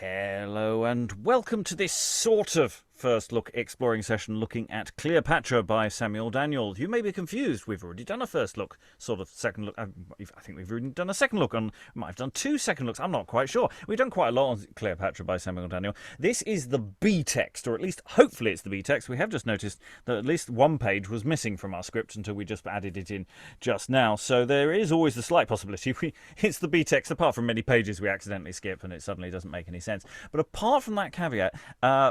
Hello and welcome to this sort of first look exploring session looking at Cleopatra by Samuel Daniel. You may be confused. We've already done a first look, sort of second look. I think we've already done a second look on. We might have done two second looks. I'm not quite sure. We've done quite a lot on Cleopatra by Samuel Daniel. This is the B text, or at least hopefully it's the B text. We have just noticed that at least one page was missing from our script until we just added it in just now. So there is always the slight possibility it's the B text, apart from many pages we accidentally skip and it suddenly doesn't make any sense. But apart from that caveat,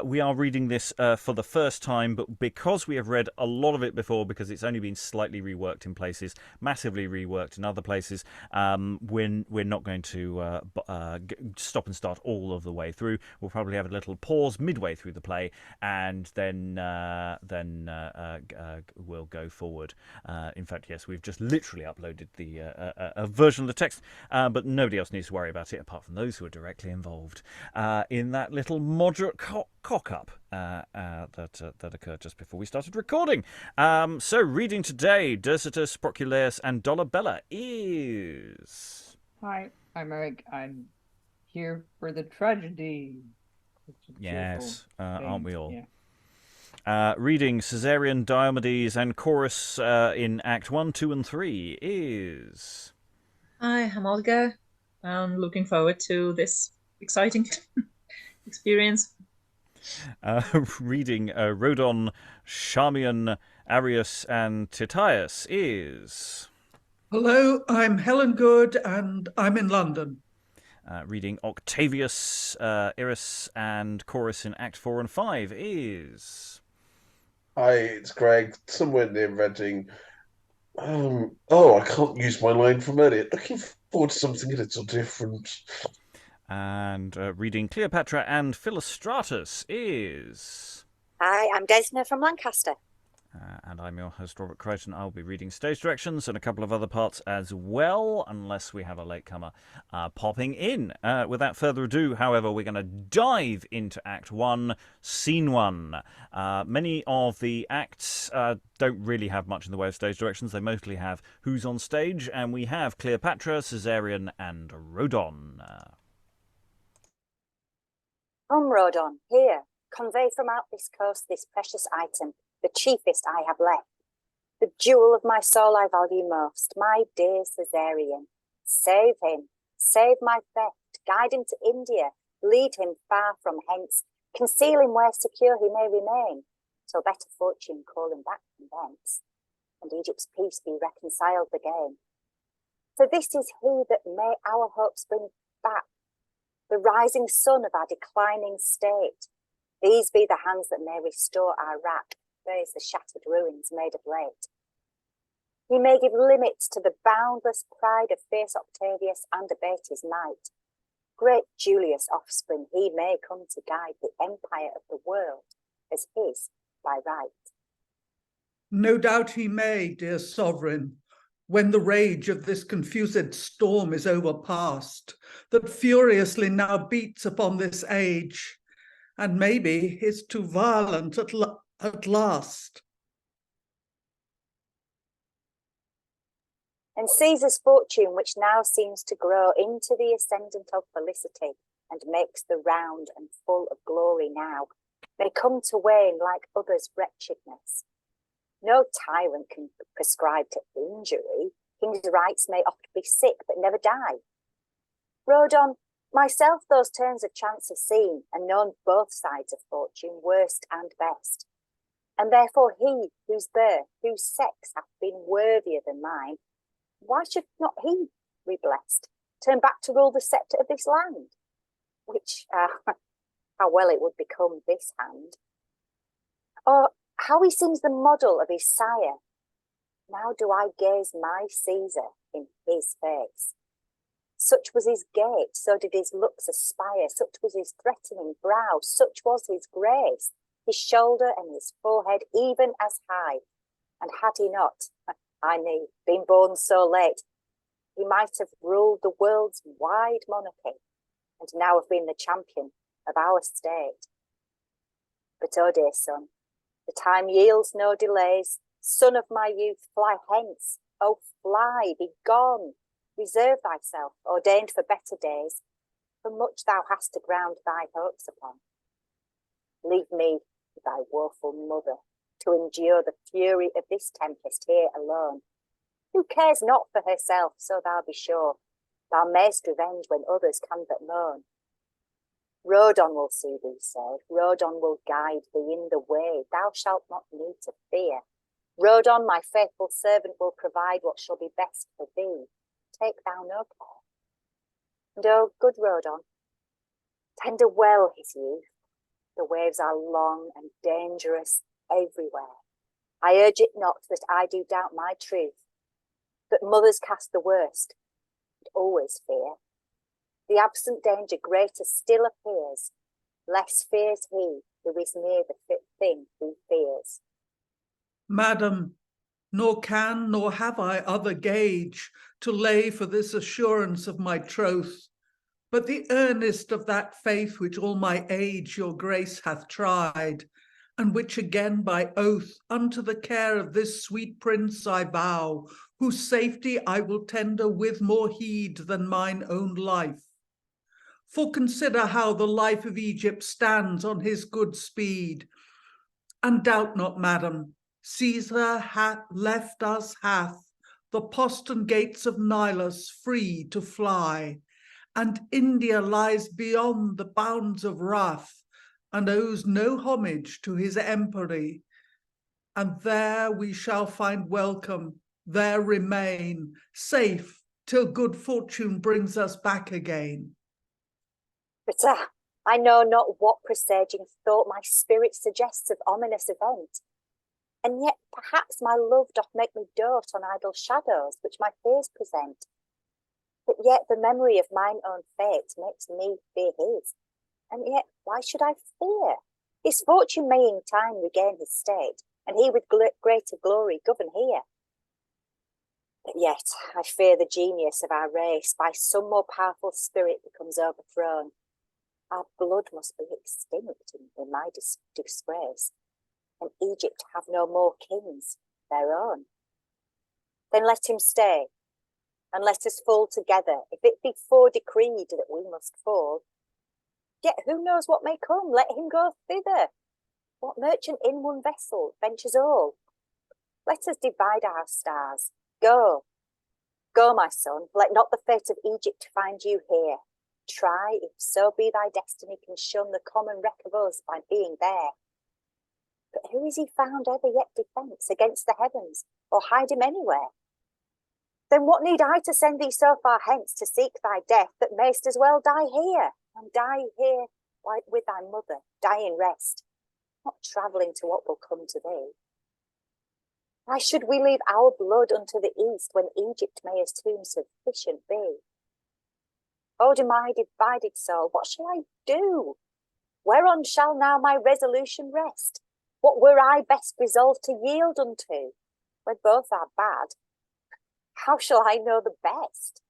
we are reading this for the first time, but because we have read a lot of it before, because it's only been slightly reworked in places, massively reworked in other places, we're not going to stop and start all of the way through. We'll probably have a little pause midway through the play, and then we'll go forward. In fact, yes, we've just literally uploaded a version of the text, but nobody else needs to worry about it apart from those who are directly involved in that little moderate cock-up that occurred just before we started recording. So reading today, Dircetus, Proculeius and Dollabella is... Hi, I'm Eric. I'm here for the tragedy. Yes, aren't we all? Yeah. Reading Caesarion, Diomedes and Chorus in Act 1, 2 and 3 is... Hi, I'm Olga. I'm looking forward to this exciting experience. Reading Rodon, Charmian, Arius and Titius is... Hello, I'm Helen Good and I'm in London. Reading Octavius, Iras and Chorus in Act 4 and 5 is... Hi, it's Greg, somewhere near Reading. I can't use my line from earlier. Looking forward to something a little different. And reading Cleopatra and Philostratus is... Hi, I'm Desna from Lancaster. And I'm your host, Robert Crighton. I'll be reading stage directions and a couple of other parts as well, unless we have a latecomer popping in. Without further ado, however, we're going to dive into Act 1, Scene 1. Many of the acts don't really have much in the way of stage directions. They mostly have who's on stage, and we have Cleopatra, Caesarion, and Rodon. Come, Rodon, here, convey from out this coast this precious item, the chiefest I have left. The jewel of my soul I value most, my dear Caesarion. Save him, save my theft, guide him to India, lead him far from hence, conceal him where secure he may remain, till better fortune call him back from thence, and Egypt's peace be reconciled again. For this is he that may our hopes bring back, the rising sun of our declining state. These be the hands that may restore our wrack, raise the shattered ruins made of late. He may give limits to the boundless pride of fierce Octavius and abate his might. Great Julius' offspring he may come to guide the empire of the world as his by right. No doubt he may, dear sovereign, when the rage of this confused storm is overpast, that furiously now beats upon this age, and maybe is too violent at last. And Caesar's fortune, which now seems to grow into the ascendant of felicity, and makes the round and full of glory now, may come to wane like others' wretchedness. No tyrant can prescribe to injury. King's rights may oft be sick, but never die. Rodon, myself those turns of chance have seen, and known both sides of fortune, worst and best. And therefore he, whose birth, whose sex hath been worthier than mine, why should not he, be blessed, turn back to rule the sceptre of this land? Which, how well it would become this hand. Or how he seems the model of his sire. Now do I gaze my Caesar in his face. Such was his gait, so did his looks aspire, such was his threatening brow, such was his grace, his shoulder and his forehead even as high. And had he not, I knew, been born so late, he might have ruled the world's wide monarchy, and now have been the champion of our state. But, oh dear son, the time yields no delays. Son of my youth, fly hence. Oh, fly, be gone. Reserve thyself, ordained for better days. for much thou hast to ground thy hopes upon. Leave me with thy woeful mother to endure the fury of this tempest here alone. Who cares not for herself, so thou be sure, thou mayst revenge when others can but moan. Rodon will see thee safe, Rodon will guide thee in the way, thou shalt not need to fear. Rodon, my faithful servant, will provide what shall be best for thee. Take thou no care. And oh, good Rodon, tender well his youth. The waves are long and dangerous everywhere. I urge it not that I do doubt my truth, but mothers cast the worst, and always fear. The absent danger greater still appears, less fears he who is near the fit thing he fears. Madam, nor can nor have I other gage to lay for this assurance of my troth, but the earnest of that faith which all my age your grace hath tried, and which again by oath unto the care of this sweet prince I vow, whose safety I will tender with more heed than mine own life. For consider how the life of Egypt stands on his good speed. And doubt not, madam, Caesar left us hath the postern gates of Nilus free to fly, and India lies beyond the bounds of wrath, and owes no homage to his empery. And there we shall find welcome, there remain, safe till good fortune brings us back again. But I know not what presaging thought my spirit suggests of ominous event. And yet perhaps my love doth make me dote on idle shadows which my fears present. But yet the memory of mine own fate makes me fear his. And yet why should I fear? His fortune may in time regain his state, and he with greater glory govern here. But yet I fear the genius of our race by some more powerful spirit becomes overthrown. Our blood must be extinct in my disgrace, and Egypt have no more kings their own. Then let him stay, and let us fall together, if it be foredecreed that we must fall. Yet who knows what may come? Let him go thither. What merchant in one vessel ventures all? Let us divide our stars. Go, go, my son, let not the fate of Egypt find you here. Try, if so be thy destiny can shun the common wreck of us by being there. But who is he found ever yet defence against the heavens, or hide him anywhere? Then what need I to send thee so far hence to seek thy death, that mayst as well die here, and die here like with thy mother, die in rest, not travelling to what will come to thee? Why should we leave our blood unto the east, when Egypt may as tomb sufficient be? O my divided soul, what shall I do? Whereon shall now my resolution rest? What were I best resolved to yield unto? When both are bad, how shall I know the best?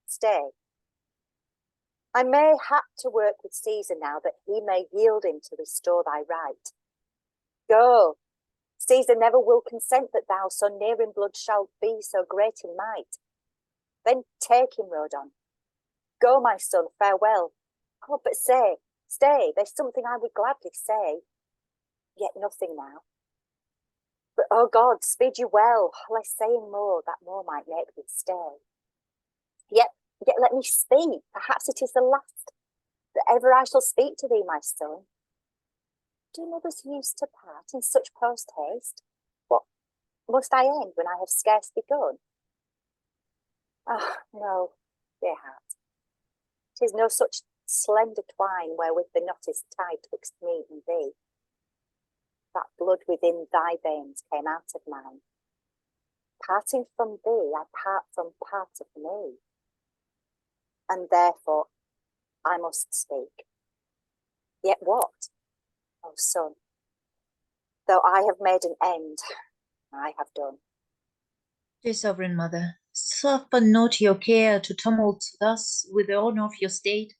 Stay. I may hap to work with Caesar now, that he may yield him to restore thy right. Go. Caesar never will consent that thou so near in blood shalt be so great in might. Then take him, Rodon. Go, my son, farewell. Oh, but stay, there's something I would gladly say. Yet nothing now. But, oh God, speed you well, lest saying more, that more might make thee stay. Yet let me speak, perhaps it is the last that ever I shall speak to thee, my son. Do mothers used to part in such post haste? What, must I end when I have scarce begun? Ah, no, dear heart. 'Tis no such slender twine wherewith the knot is tied twixt me and thee. That blood within thy veins came out of mine. Parting from thee, I part from part of me. And therefore I must speak. Yet what? O son, though I have made an end, I have done. Dear sovereign mother, suffer not your care to tumult thus with the honour of your state.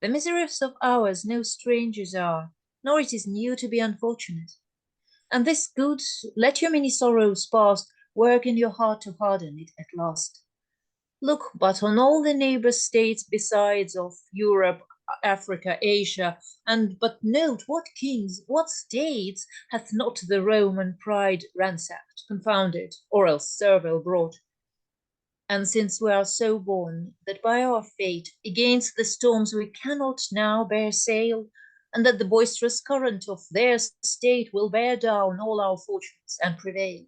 The miseries of ours no strangers are, nor it is new to be unfortunate. And this good, let your many sorrows past work in your heart to harden it at last. Look but on all the neighbor states besides of Europe, Africa, Asia, and but note what kings, what states hath not the Roman pride ransacked, confounded, or else servile brought. And since we are so born that by our fate against the storms we cannot now bear sail, and that the boisterous current of their state will bear down all our fortunes and prevail,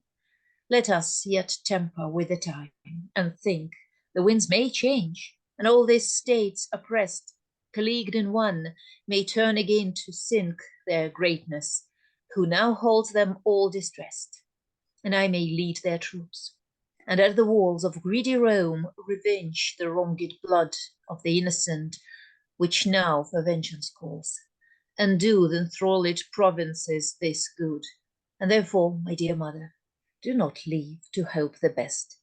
let us yet temper with the time, and think the winds may change, and all these states oppressed, colleagued in one, may turn again to sink their greatness, who now hold them all distressed, and I may lead their troops, and at the walls of greedy Rome revenge the wronged blood of the innocent, which now for vengeance calls, and do the enthralled provinces this good. And therefore, my dear mother, do not leave to hope the best.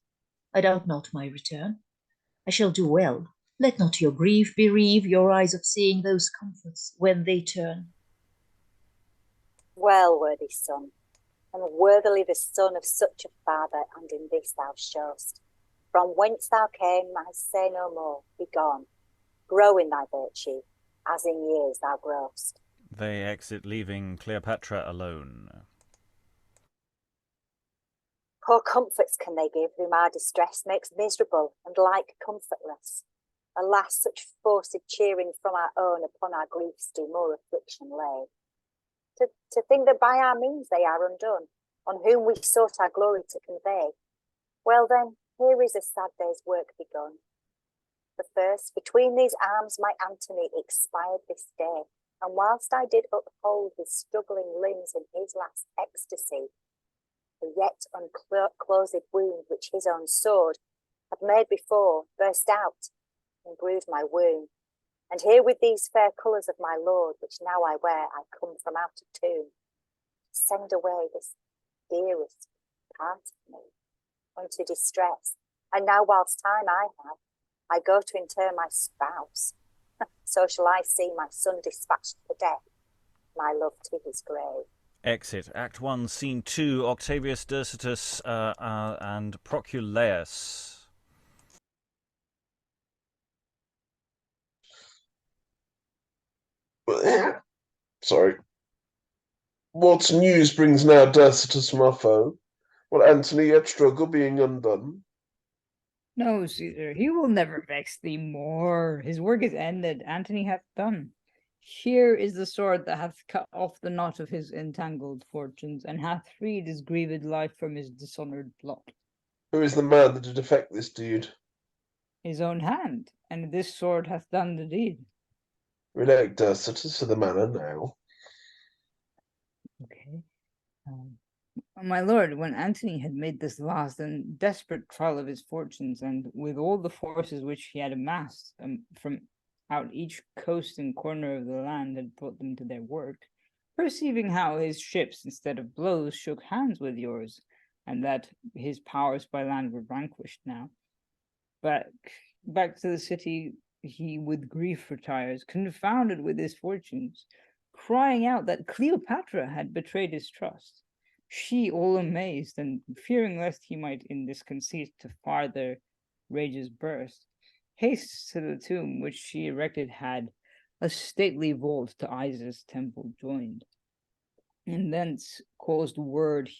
I doubt not my return. I shall do well. Let not your grief bereave your eyes of seeing those comforts when they turn. Well, worthy son, and worthily the son of such a father, and in this thou showst. From whence thou came, I say no more, be gone. Grow in thy virtue, as in years thou growest. They exit, leaving Cleopatra alone. Poor comforts can they give, whom our distress makes miserable, and like comfortless. Alas, such forced cheering from our own upon our griefs do more affliction lay. To think that by our means they are undone, on whom we sought our glory to convey. Well then, here is a sad day's work begun. The first, between these arms my Antony expired this day, and whilst I did uphold his struggling limbs in his last ecstasy, the yet unclosed wound which his own sword had made before burst out and bruised my wound. And here with these fair colours of my lord, which now I wear, I come from out of tomb, to send away this dearest part of me unto distress. And now whilst time I have, I go to inter my spouse. So shall I see my son dispatched for death, my love to his grave. Exit. Act 1, Scene 2, Octavius, Dircetus, and Proculeius. Sorry. What news brings now Dircetus from our foe? Will Antony yet struggle being undone? No, Caesar, he will never vex thee more. His work is ended, Antony hath done. Here is the sword that hath cut off the knot of his entangled fortunes, and hath freed his grieved life from his dishonoured lot. Who is the man that did effect this deed? His own hand, and this sword hath done the deed. Relate Dircetus to the manor now. Okay. My lord, when Antony had made this last and desperate trial of his fortunes, and with all the forces which he had amassed from out each coast and corner of the land had put them to their work, perceiving how his ships, instead of blows, shook hands with yours, and that his powers by land were vanquished now, back to the city he with grief retires, confounded with his fortunes, crying out that Cleopatra had betrayed his trust. She, all amazed, and fearing lest he might in this conceit to farther rages burst, hastes to the tomb which she erected had a stately vault to Isis' temple joined, and thence caused word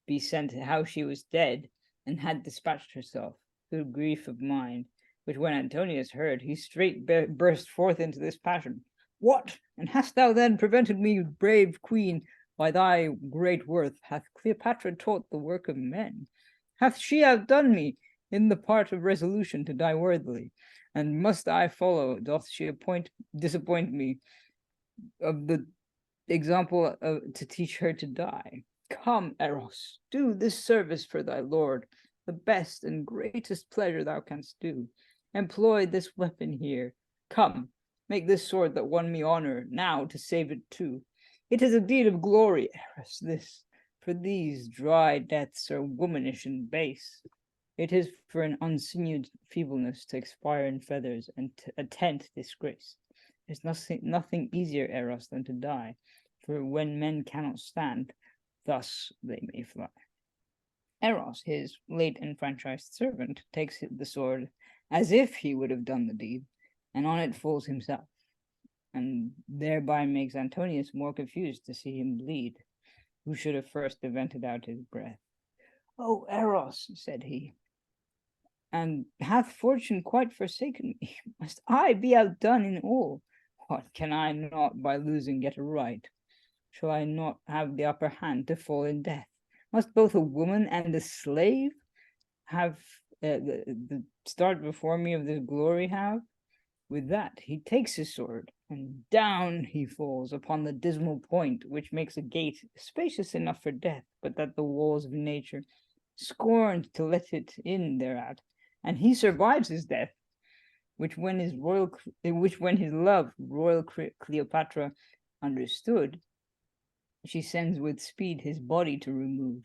be sent how she was dead, and had dispatched herself through grief of mind, which when Antonius heard, he straight burst forth into this passion. What? And hast thou then prevented me, brave queen, by thy great worth? Hath Cleopatra taught the work of men? Hath she outdone me in the part of resolution to die worthily? And must I follow? Doth she disappoint me of the example to teach her to die? Come, Eros, do this service for thy lord, the best and greatest pleasure thou canst do. Employ this weapon here. Come, make this sword that won me honor, now to save it too. It is a deed of glory, Iras, this, for these dry deaths are womanish and base. It is for an unsinewed feebleness to expire in feathers and to attend disgrace. There's nothing easier, Eros, than to die, for when men cannot stand, thus they may fly. Eros, his late enfranchised servant, takes the sword as if he would have done the deed, and on it falls himself, and thereby makes Antonius more confused to see him bleed, who should have first vented out his breath. "O Eros," said he, "and hath fortune quite forsaken me? Must I be outdone in all? What, can I not by losing get a right? Shall I not have the upper hand to fall in death? Must both a woman and a slave have the start before me of this glory have?" With that, he takes his sword, and down he falls upon the dismal point, which makes a gate spacious enough for death, but that the walls of nature scorned to let it in thereat, and he survives his death, which when his love, royal Cleopatra, understood, she sends with speed his body to remove,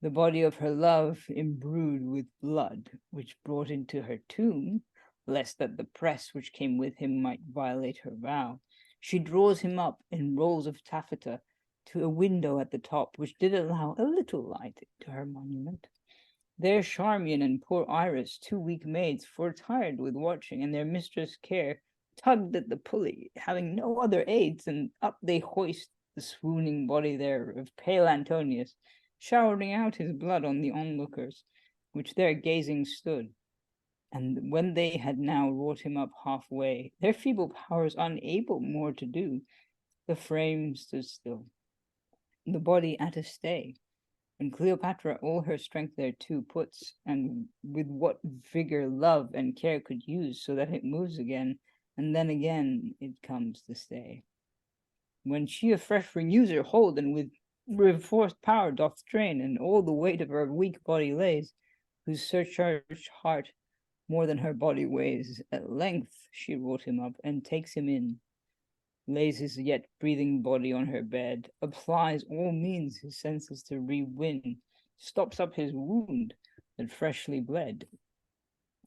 the body of her love imbrued with blood, which brought into her tomb, lest that the press which came with him might violate her vow, she draws him up in rolls of taffeta to a window at the top, which did allow a little light to her monument. There Charmian and poor Iras, 2 weak maids, foretired with watching, and their mistress' care, tugged at the pulley, having no other aids, and up they hoist the swooning body there of pale Antonius, showering out his blood on the onlookers, which there gazing stood. And when they had now wrought him up halfway, their feeble powers unable more to do, the frame stood still, the body at a stay, and Cleopatra all her strength thereto puts, and with what vigor love and care could use, so that it moves again, and then again it comes to stay. When she afresh renews her hold, and with reinforced power doth strain, and all the weight of her weak body lays, whose surcharged heart more than her body weighs, at length she wrought him up, and takes him in, lays his yet breathing body on her bed, applies all means his senses to re-win, stops up his wound that freshly bled,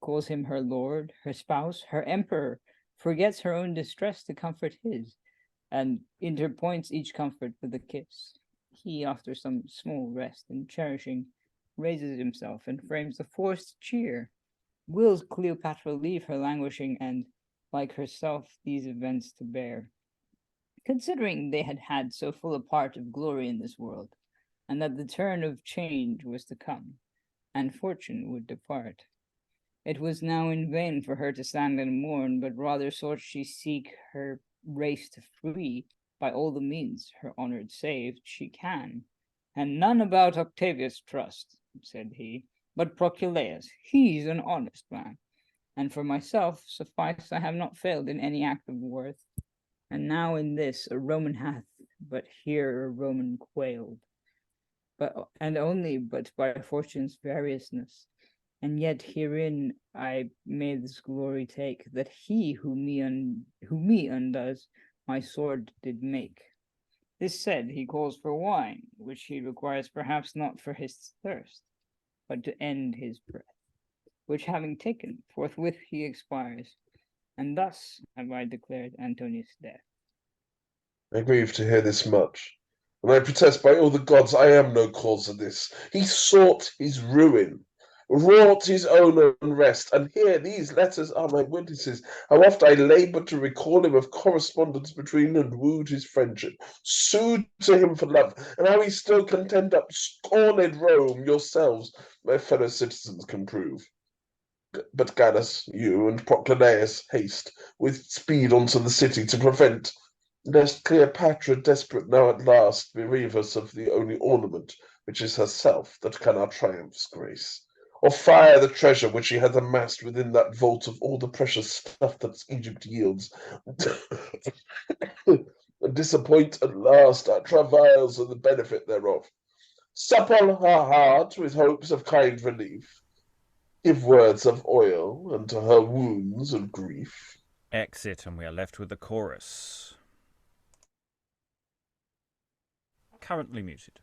calls him her lord, her spouse, her emperor, forgets her own distress to comfort his, and interpoints each comfort with a kiss. He, after some small rest and cherishing, raises himself and frames a forced cheer, wills Cleopatra leave her languishing, and, like herself, these events to bear. Considering they had had so full a part of glory in this world, and that the turn of change was to come, and fortune would depart, it was now in vain for her to stand and mourn, but rather sought she seek her race to free, by all the means her honored saved she can. And none about Octavius trust, said he, but Proculeius, he's an honest man. And for myself, suffice I have not failed in any act of worth. And now in this a Roman hath, but here a Roman quailed. And only but by fortune's variousness. And yet herein I may this glory take, that he who me undoes, my sword did make. This said, he calls for wine, which he requires perhaps not for his thirst, but to end his breath, which having taken, forthwith he expires. And thus have I declared Antonius' death. I grieve to hear this much, and I protest by all the gods I am no cause of this. He sought his ruin, wrought his own unrest, and here these letters are my witnesses, how oft I laboured to recall him of correspondence between and wooed his friendship, sued to him for love, and how he still contend up scorned Rome, yourselves, my fellow citizens, can prove. But Gallus, you, and Proculeius, haste with speed unto the city to prevent, lest Cleopatra, desperate now at last, bereave us of the only ornament, which is herself, that can our triumphs grace, or fire the treasure which she hath amassed within that vault of all the precious stuff that Egypt yields, and disappoint at last our travails of the benefit thereof. Supple her heart with hopes of kind relief, give words of oil unto her wounds of grief. Exit, and we are left with the chorus. Currently muted.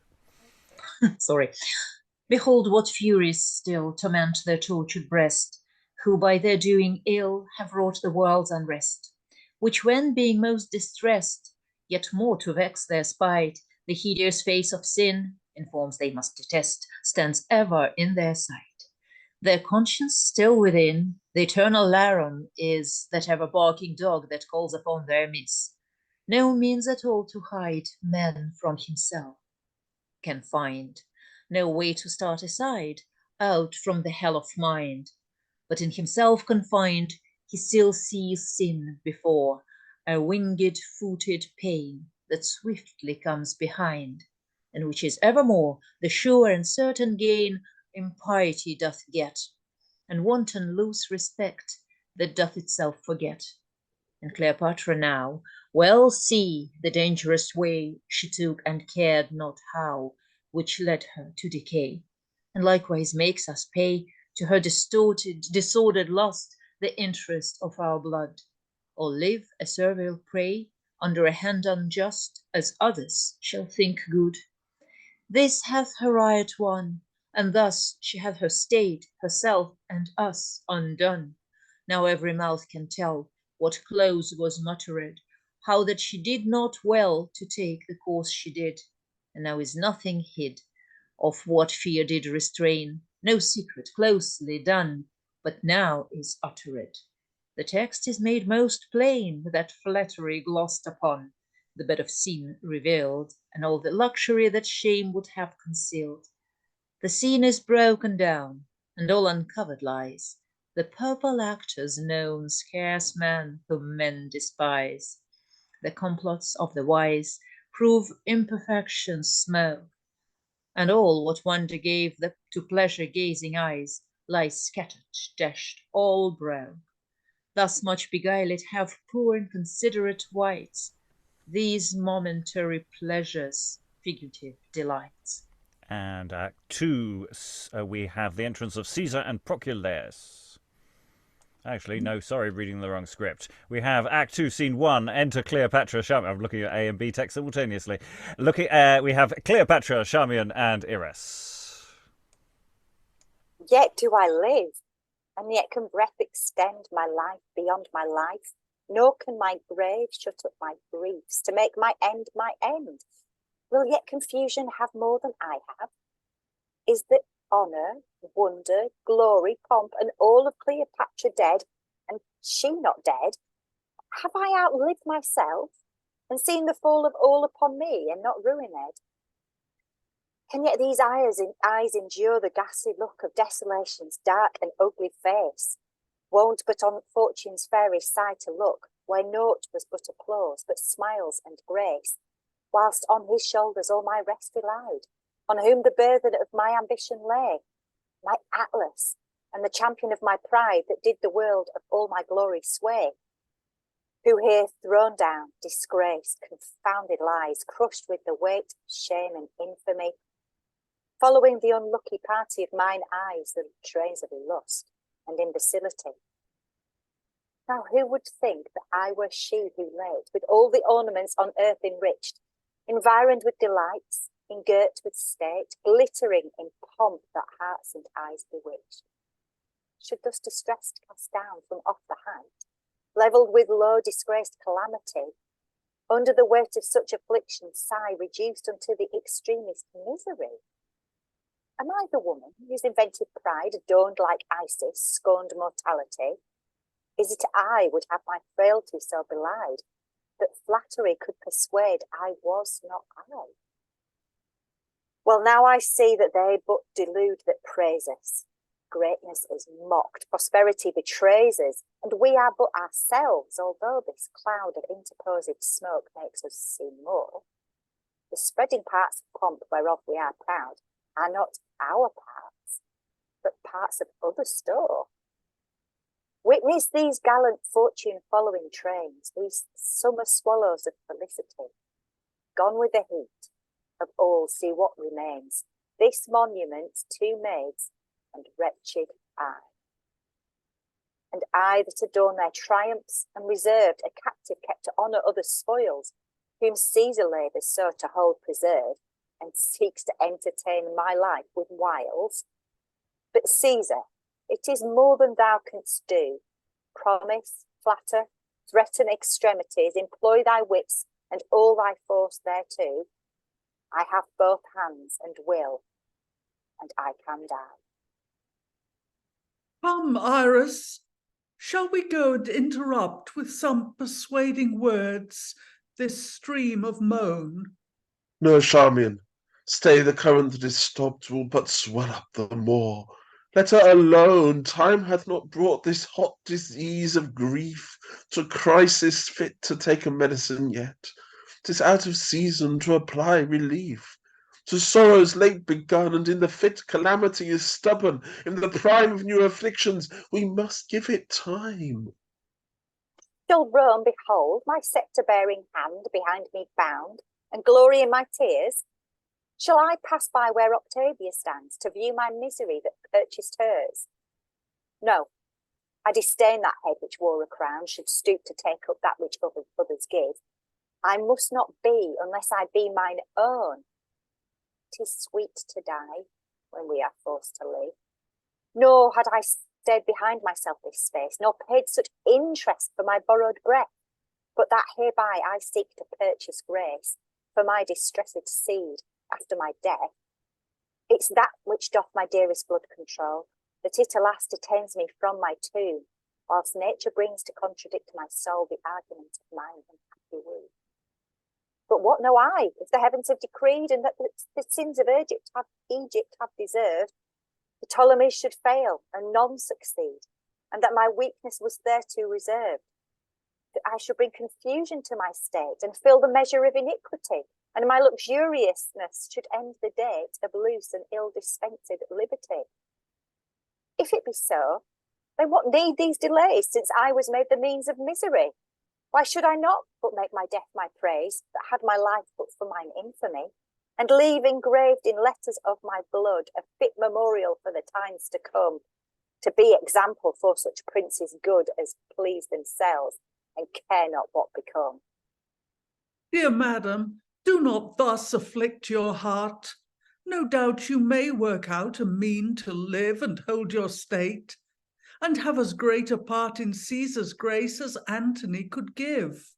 Sorry. Behold what furies still torment their tortured breast, who by their doing ill have wrought the world's unrest, which when being most distressed, yet more to vex their spite, the hideous face of sin, in forms they must detest, stands ever in their sight. Their conscience still within, the eternal larum is that ever barking dog that calls upon their miss. No means at all to hide man from himself can find, no way to start aside, out from the hell of mind. But in himself confined, he still sees sin before, a winged-footed pain that swiftly comes behind, and which is evermore the sure and certain gain impiety doth get, and wanton loose respect that doth itself forget. And Cleopatra now well see the dangerous way she took and cared not how, which led her to decay, and likewise makes us pay to her disordered lust the interest of our blood, or live a servile prey under a hand unjust, as others shall think good. This hath her riot won, and thus she hath her state, herself, and us undone. Now every mouth can tell what close was muttered, how that she did not well to take the course she did, and now is nothing hid of what fear did restrain, no secret closely done, but now is uttered. The text is made most plain, that flattery glossed upon, the bed of sin revealed, and all the luxury that shame would have concealed. The scene is broken down, and all uncovered lies, the purple actors known, scarce man whom men despise. The complots of the wise prove imperfections smoke, and all what wonder gave to pleasure-gazing eyes lies scattered, dashed, all broke. Thus much beguiled have poor inconsiderate wights, these momentary pleasures, figurative delights. And Act 2, we have the entrance of Caesar and Proculeius. Actually, no, sorry, reading the wrong script. We have Act 2, Scene 1, enter Cleopatra, Charmian. I'm looking at A and B text simultaneously. We have Cleopatra, Charmian, and Iras. Yet do I live, and yet can breath extend my life beyond my life, nor can my grave shut up my griefs, to make my end my end. Will yet confusion have more than I have? Is the honour, wonder, glory, pomp, and all of Cleopatra dead, and she not dead? Have I outlived myself, and seen the fall of all upon me, and not ruined? Can yet these eyes endure the ghastly look of desolation's dark and ugly face? Won't but on fortune's fairest side to look, where naught was but applause, but smiles and grace, whilst on his shoulders all my rest relied, on whom the burthen of my ambition lay, my Atlas, and the champion of my pride that did the world of all my glory sway, who here thrown down, disgrace, confounded lies, crushed with the weight of shame and infamy, following the unlucky party of mine eyes, the trains of lust and imbecility. Now who would think that I were she who laid, with all the ornaments on earth enriched, environed with delights, engirt with state, glittering in pomp that hearts and eyes bewitched, should thus distressed cast down from off the height, levelled with low disgraced calamity, under the weight of such affliction sigh, reduced unto the extremest misery? Am I the woman whose invented pride, adorned like Isis, scorned mortality? Is it I would have my frailty so belied, that flattery could persuade I was not I? Well, now I see that they but delude that praise us. Greatness is mocked, prosperity betrays us, and we are but ourselves, although this cloud of interposed smoke makes us seem more. The spreading parts of pomp whereof we are proud are not our parts, but parts of other store. Witness these gallant fortune-following trains, these summer swallows of felicity. Gone with the heat of all, see what remains, this monument, two maids, and wretched I. And I that adorn their triumphs, and reserved, a captive kept to honour other spoils, whom Caesar labours so to hold preserved, and seeks to entertain my life with wiles. But Caesar, it is more than thou canst do. Promise, flatter, threaten extremities, employ thy wits and all thy force thereto. I have both hands and will, and I can die. Come, Iras, shall we go and interrupt with some persuading words this stream of moan? No, Charmian, stay, the current that is stopped will but swell up the more. Let her alone. Time hath not brought this hot disease of grief to crisis fit to take a medicine yet. 'Tis out of season to apply relief. To sorrows late begun, and in the fit calamity is stubborn. In the prime of new afflictions, we must give it time. Shall Rome behold my sceptre-bearing hand behind me bound, and glory in my tears? Shall I pass by where Octavius stands to view my misery that purchased hers? No, I disdain that head which wore a crown, should stoop to take up that which others give. I must not be unless I be mine own. 'Tis sweet to die when we are forced to live. Nor had I stayed behind myself this space, nor paid such interest for my borrowed breath, but that hereby I seek to purchase grace for my distressed seed after my death. It's that which doth my dearest blood control, that it alas detains me from my tomb, whilst nature brings to contradict my soul the argument of mine unhappy womb. But what know I, if the heavens have decreed, and that the sins of Egypt have deserved, the Ptolemies should fail and none succeed, and that my weakness was thereto reserved, that I should bring confusion to my state and fill the measure of iniquity, and my luxuriousness should end the date of loose and ill-dispensed liberty. If it be so, then what need these delays, since I was made the means of misery? Why should I not but make my death my praise, that had my life but for mine infamy, and leave engraved in letters of my blood a fit memorial for the times to come, to be example for such princes good as please themselves and care not what become? Dear madam, do not thus afflict your heart. No doubt you may work out a mean to live and hold your state, and have as great a part in Caesar's grace as Antony could give.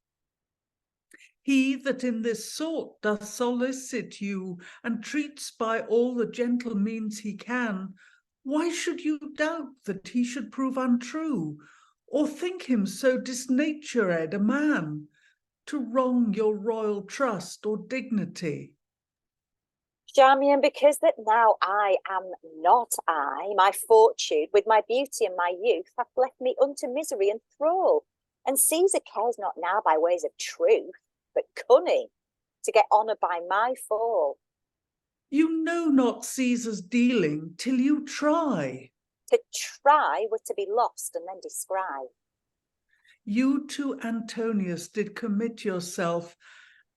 He that in this sort doth solicit you, and treats by all the gentle means he can, why should you doubt that he should prove untrue, or think him so disnatured a man, to wrong your royal trust or dignity? Charmian, because that now I am not I, my fortune, with my beauty and my youth, hath left me unto misery and thrall, and Caesar cares not now by ways of truth, but cunning, to get honour by my fall. You know not Caesar's dealing till you try. To try were to be lost and then describe. You to Antonius did commit yourself,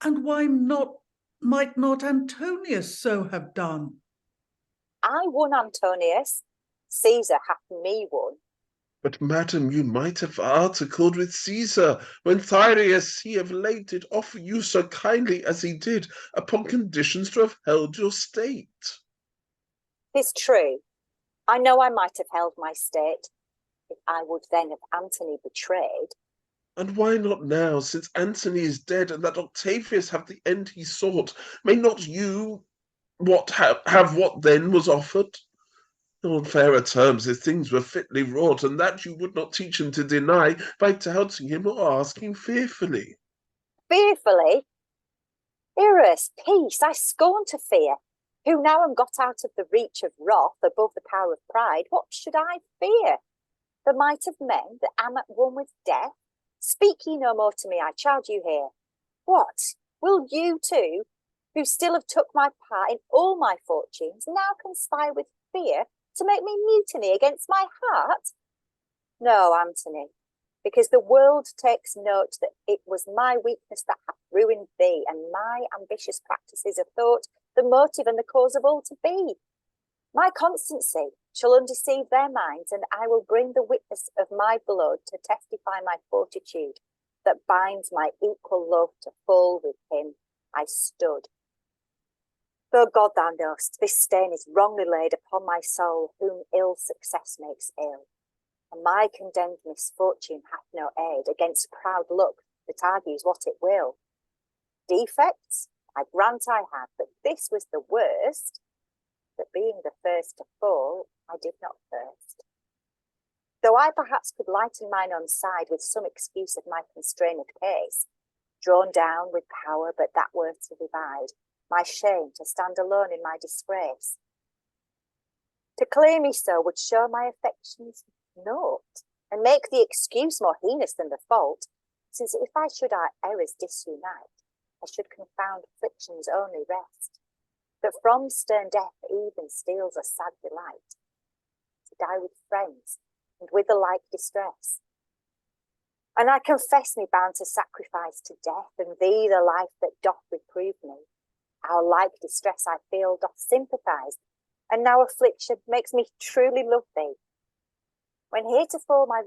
and why might not Antonius so have done? I won Antonius, Caesar hath me won. But, madam, you might have articled with Caesar, when Thyrius he of late did offer you so kindly as he did, upon conditions to have held your state. 'Tis true, I know I might have held my state, if I would then have Antony betrayed. And why not now, since Antony is dead, and that Octavius have the end he sought? May not you have what then was offered? On fairer terms, if things were fitly wrought, and that you would not teach him to deny by doubting him or asking fearfully. Fearfully? Iras, peace, I scorn to fear. Who now am got out of the reach of wrath, above the power of pride, what should I fear? The might of men that am at one with death? Speak ye no more to me, I charge you here. What, will you too, who still have took my part in all my fortunes, now conspire with fear to make me mutiny against my heart? No, Antony, because the world takes note that it was my weakness that hath ruined thee, and my ambitious practices of thought the motive and the cause of all to be. My constancy shall undeceive their minds, and I will bring the witness of my blood to testify my fortitude, that binds my equal love to fall with him I stood. Though God thou knowest, this stain is wrongly laid upon my soul, whom ill success makes ill, and my condemned misfortune hath no aid against proud luck that argues what it will. Defects I grant I had, but this was the worst, that being the first to fall, I did not first. Though I perhaps could lighten mine own side with some excuse of my constrained case, drawn down with power but that were to divide, my shame to stand alone in my disgrace. To clear me so would show my affections naught, and make the excuse more heinous than the fault, since if I should our errors disunite, I should confound affliction's only rest, that from stern death even steals a sad delight, to die with friends, and with the like distress. And I confess me bound to sacrifice to death, and thee the life that doth reprove me. Our like distress I feel doth sympathise, and now affliction makes me truly love thee. When heretofore my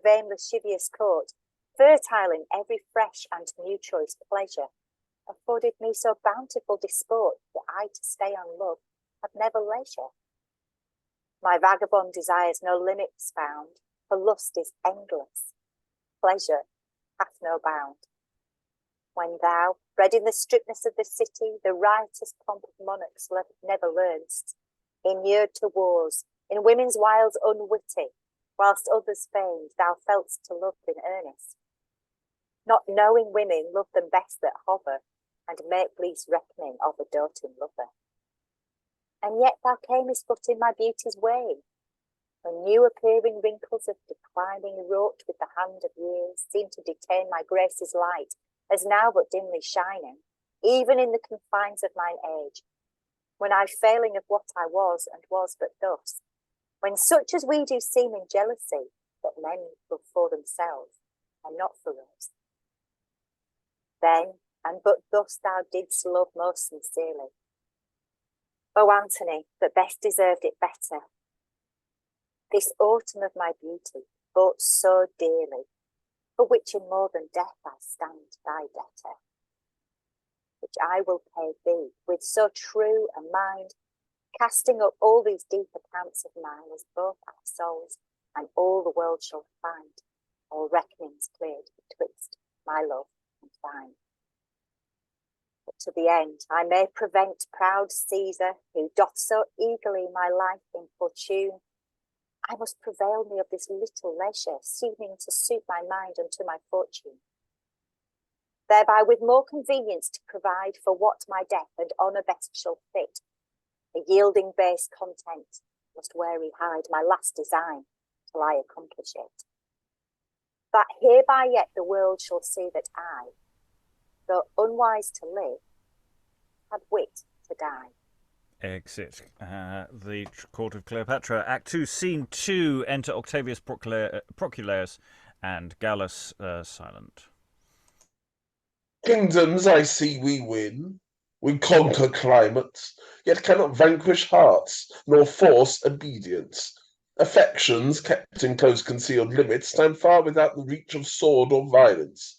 vain lascivious court, fertile in every fresh and new choice pleasure, afforded me so bountiful disport that I to stay on love have never leisure. My vagabond desires no limits found, for lust is endless, pleasure hath no bound. When thou, bred in the strictness of the city, the riotous pomp of monarchs never learn'st, inured to wars, in women's wiles unwitty, whilst others feigned thou felt'st to love in earnest. Not knowing women love them best that hover, and make least reckoning of a doting lover. And yet thou camest but in my beauty's wane, when new appearing wrinkles of declining wrought with the hand of years seem to detain my grace's light, as now but dimly shining, even in the confines of mine age, when I failing of what I was, and was but thus, when such as we do seem in jealousy, that men love for themselves, and not for us. Then, and but thus thou didst love most sincerely. O Antony, that best deserved it better, this autumn of my beauty, bought so dearly, for which in more than death I stand thy debtor, which I will pay thee with so true a mind, casting up all these deep accounts of mine as both our souls and all the world shall find, all reckonings cleared betwixt my love and thine. But to the end I may prevent proud Caesar, who doth so eagerly my life importune, I must prevail me of this little leisure, seeming to suit my mind unto my fortune, thereby with more convenience to provide for what my death and honour better shall fit. A yielding base content must wary hide my last design till I accomplish it. That hereby yet the world shall see that I, though unwise to live, had wit to die. Exit the court of Cleopatra. Act 2, Scene 2. Enter Octavius, Proculeius, and Gallus silent. Kingdoms I see we win, we conquer climates, yet cannot vanquish hearts, nor force obedience. Affections, kept in close concealed limits, stand far without the reach of sword or violence.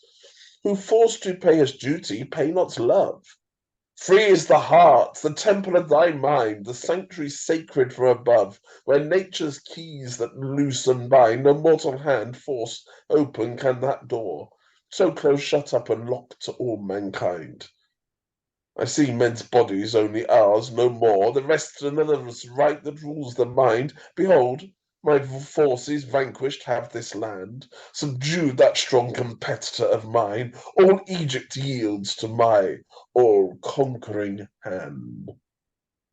Who forced to pay us duty, pay not love. Free is the heart, the temple of thy mind, the sanctuary sacred for above, where nature's keys that loose and bind, no mortal hand force open can that door, so close shut up and locked to all mankind. I see men's bodies only ours, no more, the rest another's right that rules the mind. Behold, my forces vanquished have this land, subdued that strong competitor of mine. All Egypt yields to my all-conquering hand.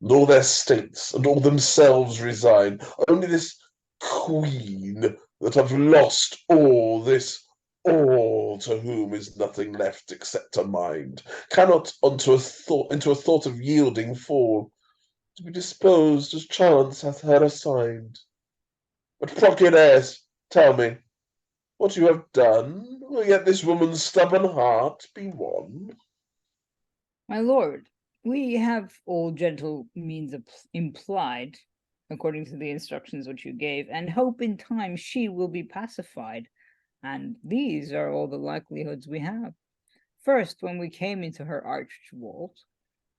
And all their states and all themselves resign. Only this queen that have lost all this, all to whom is nothing left except a mind, cannot into a thought of yielding fall, to be disposed as chance hath her assigned. But Proculeius, tell me, what you have done, will yet this woman's stubborn heart be won? My lord, we have all gentle means implied, according to the instructions which you gave, and hope in time she will be pacified. And these are all the likelihoods we have. First, when we came into her arched vault,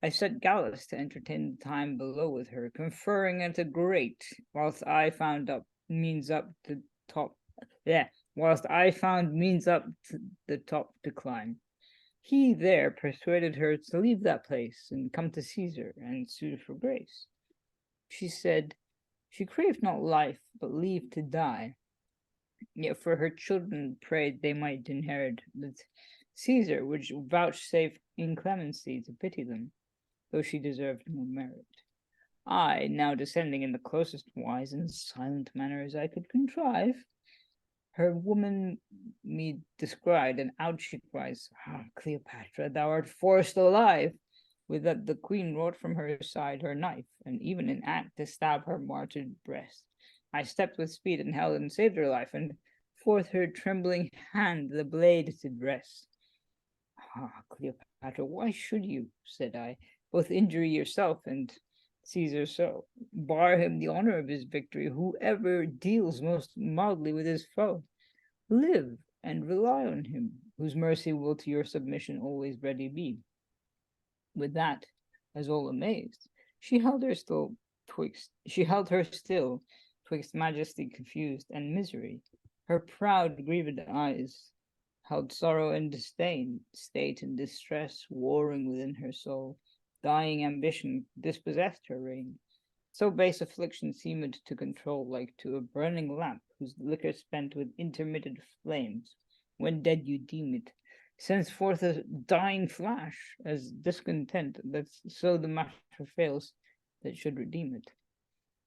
I set Gallus to entertain the time below with her, conferring at a great, whilst I found means up to the top to climb. He there persuaded her to leave that place and come to Caesar and sue for grace. She said she craved not life, but leave to die. Yet for her children prayed they might inherit that Caesar would vouchsafe inclemency to pity them, though she deserved no merit. I, now descending in the closest wise and silent manner as I could contrive, her woman me descried, and out she cries, "Ah, Cleopatra, thou art forced alive!" With that the queen wrought from her side her knife, and even in act to stab her martyred breast. I stepped with speed, and Helen saved her life, and forth her trembling hand the blade did rest. "Ah, Cleopatra, why should you," said I, "both injure yourself and Caesar so? Bar him the honor of his victory, whoever deals most mildly with his foe. Live and rely on him, whose mercy will to your submission always ready be." With that, as all amazed, she held her still twixt majesty confused and misery. Her proud grieved eyes held sorrow and disdain, state and distress warring within her soul. Dying ambition dispossessed her reign. So base affliction seemed to control, like to a burning lamp whose liquor spent with intermittent flames, when dead you deem it, sends forth a dying flash, as discontent that so the matter fails that should redeem it.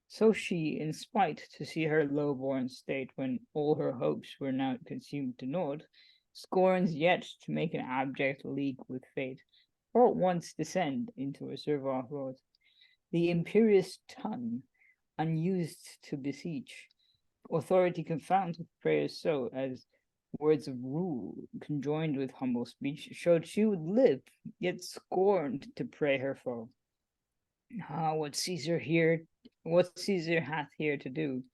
So she, in spite to see her low-born state, when all her hopes were now consumed to naught, scorns yet to make an abject league with fate, or at once descend into a servile thought. The imperious tongue, unused to beseech, authority confounds with prayers so, as words of rule, conjoined with humble speech, showed she would live, yet scorned to pray her foe. "Ah, what Caesar hath here to do,"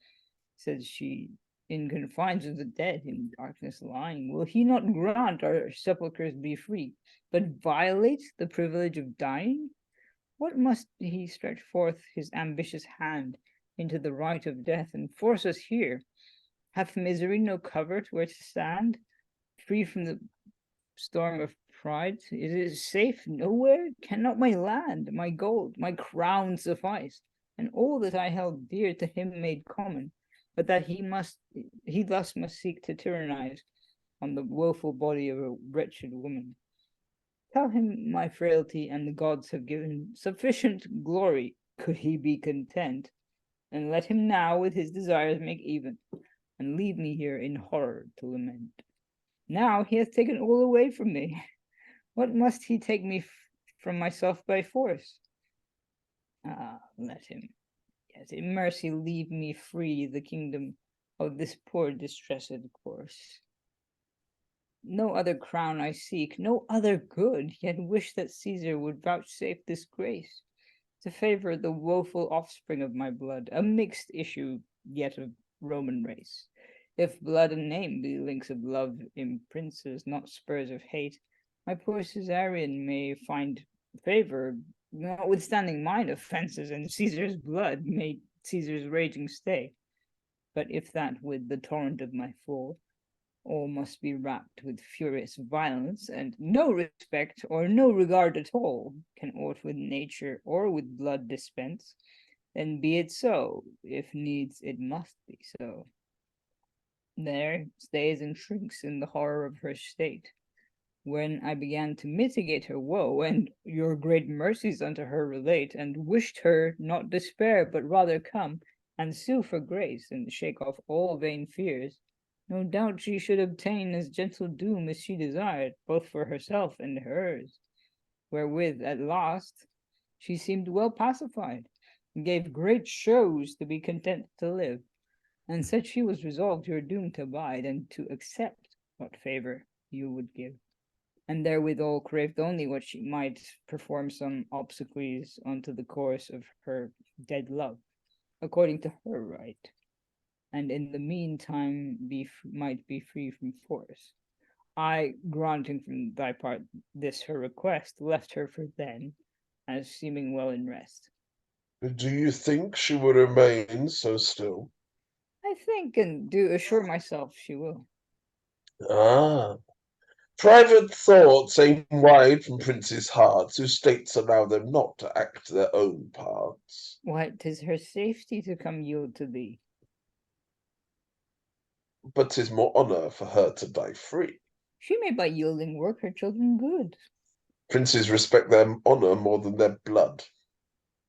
said she, "in confines of the dead, in darkness lying, will he not grant our sepulchres be free, but violate the privilege of dying? What must he stretch forth his ambitious hand into the right of death, and force us here? Hath misery no covert where to stand, free from the storm of pride? Is it safe nowhere? Cannot my land, my gold, my crown suffice, and all that I held dear to him made common, but that he thus must seek to tyrannize on the woeful body of a wretched woman? Tell him my frailty and the gods have given sufficient glory, could he be content, and let him now with his desires make even, and leave me here in horror to lament. Now he hath taken all away from me. What must he take me from myself by force? Ah, let him, yet in mercy leave me free the kingdom of this poor distressed corse. No other crown I seek, no other good, yet wish that Caesar would vouchsafe this grace, to favor the woeful offspring of my blood, a mixed issue yet of Roman race. If blood and name be links of love in princes, not spurs of hate, my poor Caesarion may find favor, notwithstanding mine offences, and Caesar's blood may Caesar's raging stay. But if that with the torrent of my fall, all must be wrapped with furious violence, and no respect or no regard at all can aught with nature or with blood dispense, then be it so, if needs it must be so. There stays and shrinks in the horror of her state. When I began to mitigate her woe, and your great mercies unto her relate, and wished her not despair, but rather come and sue for grace, and shake off all vain fears, no doubt she should obtain as gentle doom as she desired, both for herself and hers, wherewith at last she seemed well pacified, and gave great shows to be content to live, and said she was resolved your doom to abide, and to accept what favor you would give, and therewithal craved only what she might perform some obsequies unto the course of her dead love, according to her right, and in the meantime might be free from force. I, granting from thy part this her request, left her for then, as seeming well in rest. Do you think she will remain so still? I think and do assure myself she will. Ah, Private thoughts aim wide from princes' hearts, whose states allow them not to act their own parts. What, 'tis her safety to come yield to thee. But 'tis more honour for her to die free. She may by yielding work her children good. Princes respect their honour more than their blood.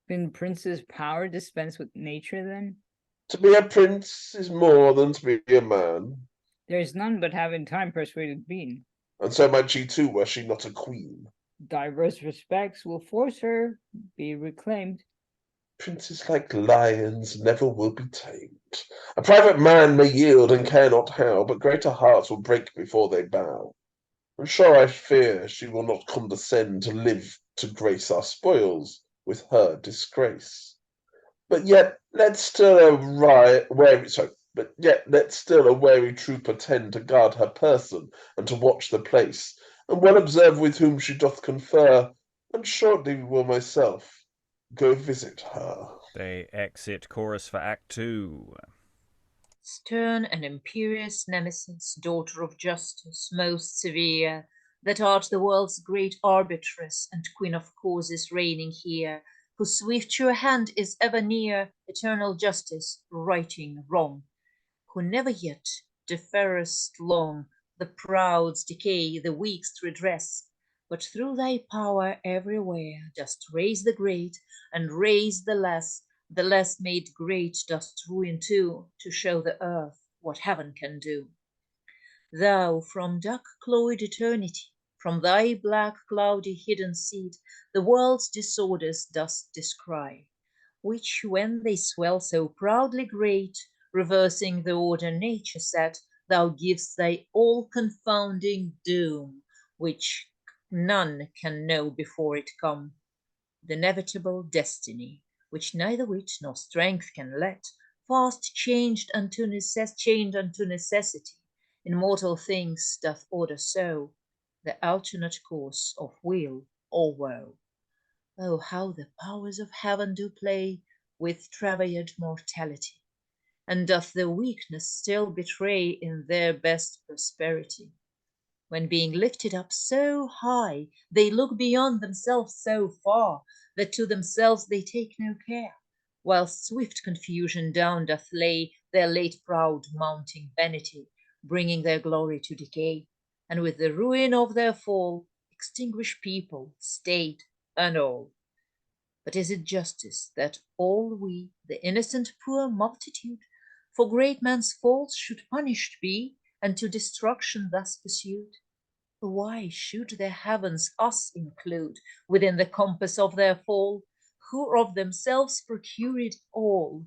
Can princes' power dispense with nature then? To be a prince is more than to be a man. There is none but have in time persuaded been. And so might she too, were she not a queen. Diverse respects will force her be reclaimed. Princes like lions never will be tamed. A private man may yield and care not how, but greater hearts will break before they bow. And sure I fear she will not condescend to live to grace our spoils with her disgrace. But yet let still a wary trooper tend to guard her person and to watch the place, and well observe with whom she doth confer, and shortly will myself go visit her. They exit chorus for Act 2. Stern and imperious Nemesis, daughter of justice, most severe, that art the world's great arbitress and queen of causes reigning here, whose swift sure hand is ever near, eternal justice, righting wrong, who never yet deferrest long the proud's decay, the weak's redress, but through thy power everywhere dost raise the great and raise the less made great dost ruin too, to show the earth what heaven can do. Thou from dark-cloyed eternity, from thy black cloudy hidden seat, the world's disorders dost descry, which when they swell so proudly great, reversing the order nature set, thou givest thy all-confounding doom, which none can know before it come, the inevitable destiny, which neither wit nor strength can let, fast changed unto necessity, in mortal things doth order so, the alternate course of weal or woe. Oh, how the powers of heaven do play with travailed mortality, and doth the weakness still betray in their best prosperity, when being lifted up so high, they look beyond themselves so far, that to themselves they take no care, while swift confusion down doth lay their late proud mounting vanity, bringing their glory to decay, and with the ruin of their fall extinguish people, state, and all. But is it justice that all we, the innocent poor multitude, for great men's faults should punished be, and to destruction thus pursued? Why should the heavens us include within the compass of their fall, who of themselves procured all?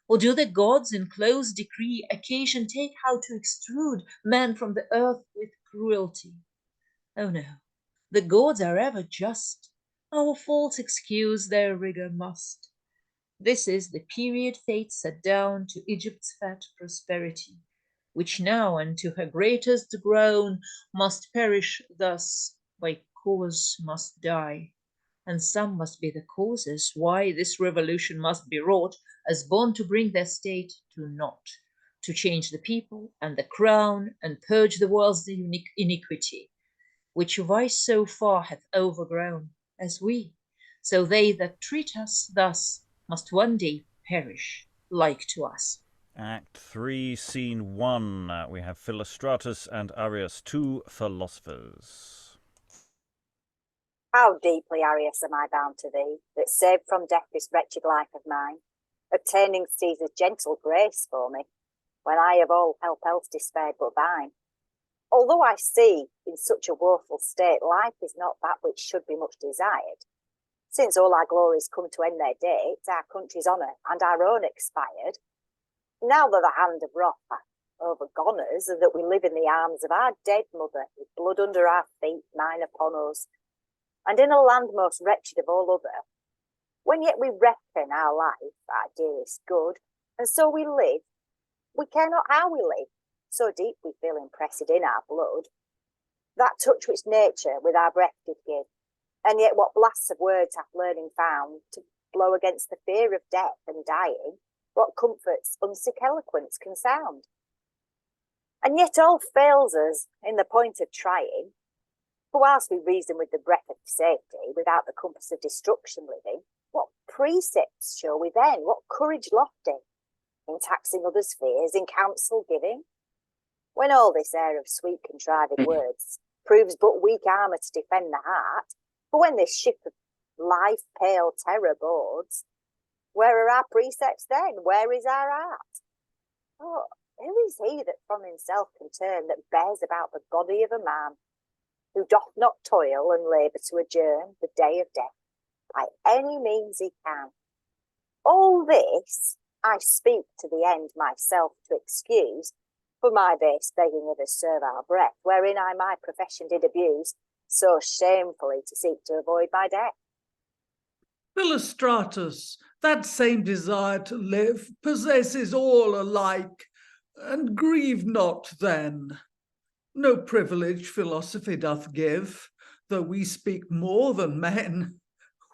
Or do the gods in close decree occasion take how to extrude man from the earth with cruelty? Oh no, the gods are ever just, our faults excuse their rigour must. This is the period fate set down to Egypt's fat prosperity, which now unto her greatest groan must perish thus, by cause must die. And some must be the causes why this revolution must be wrought, as born to bring their state to naught, to change the people and the crown, and purge the world's iniquity, which vice so far hath overgrown, as we, so they that treat us thus must one day perish like to us. Act 3, Scene 1. We have Philostratus and Arius, two philosophers. How deeply, Arius, am I bound to thee, that saved from death this wretched life of mine, obtaining Caesar's gentle grace for me, when I of all help else despaired but thine. Although I see in such a woeful state life is not that which should be much desired, since all our glories come to end their dates, our country's honour and our own expired, now that the hand of wrath hath overgone us, and that we live in the arms of our dead mother, with blood under our feet, mine upon us, and in a land most wretched of all other, when yet we reckon our life our dearest good, and so we live, we care not how we live, so deep we feel impressed in our blood, that touch which nature with our breath did give, and yet what blasts of words hath learning found to blow against the fear of death and dying, what comforts unsick eloquence can sound. And yet all fails us in the point of trying, For whilst we reason with the breath of safety, without the compass of destruction living, what precepts show we then? What courage lofty, in taxing others' fears, in counsel giving? When all this air of sweet contrived words proves but weak armour to defend the heart, for when this ship of life pale terror boards, where are our precepts then? Where is our art? Oh, who is he that from himself can turn, that bears about the body of a man, who doth not toil and labour to adjourn the day of death by any means he can? All this I speak to the end myself to excuse, for my base begging of a servile breath, wherein I my profession did abuse, so shamefully to seek to avoid my death. Philostratus, that same desire to live possesses all alike, and grieve not then. No privilege philosophy doth give, though we speak more than men.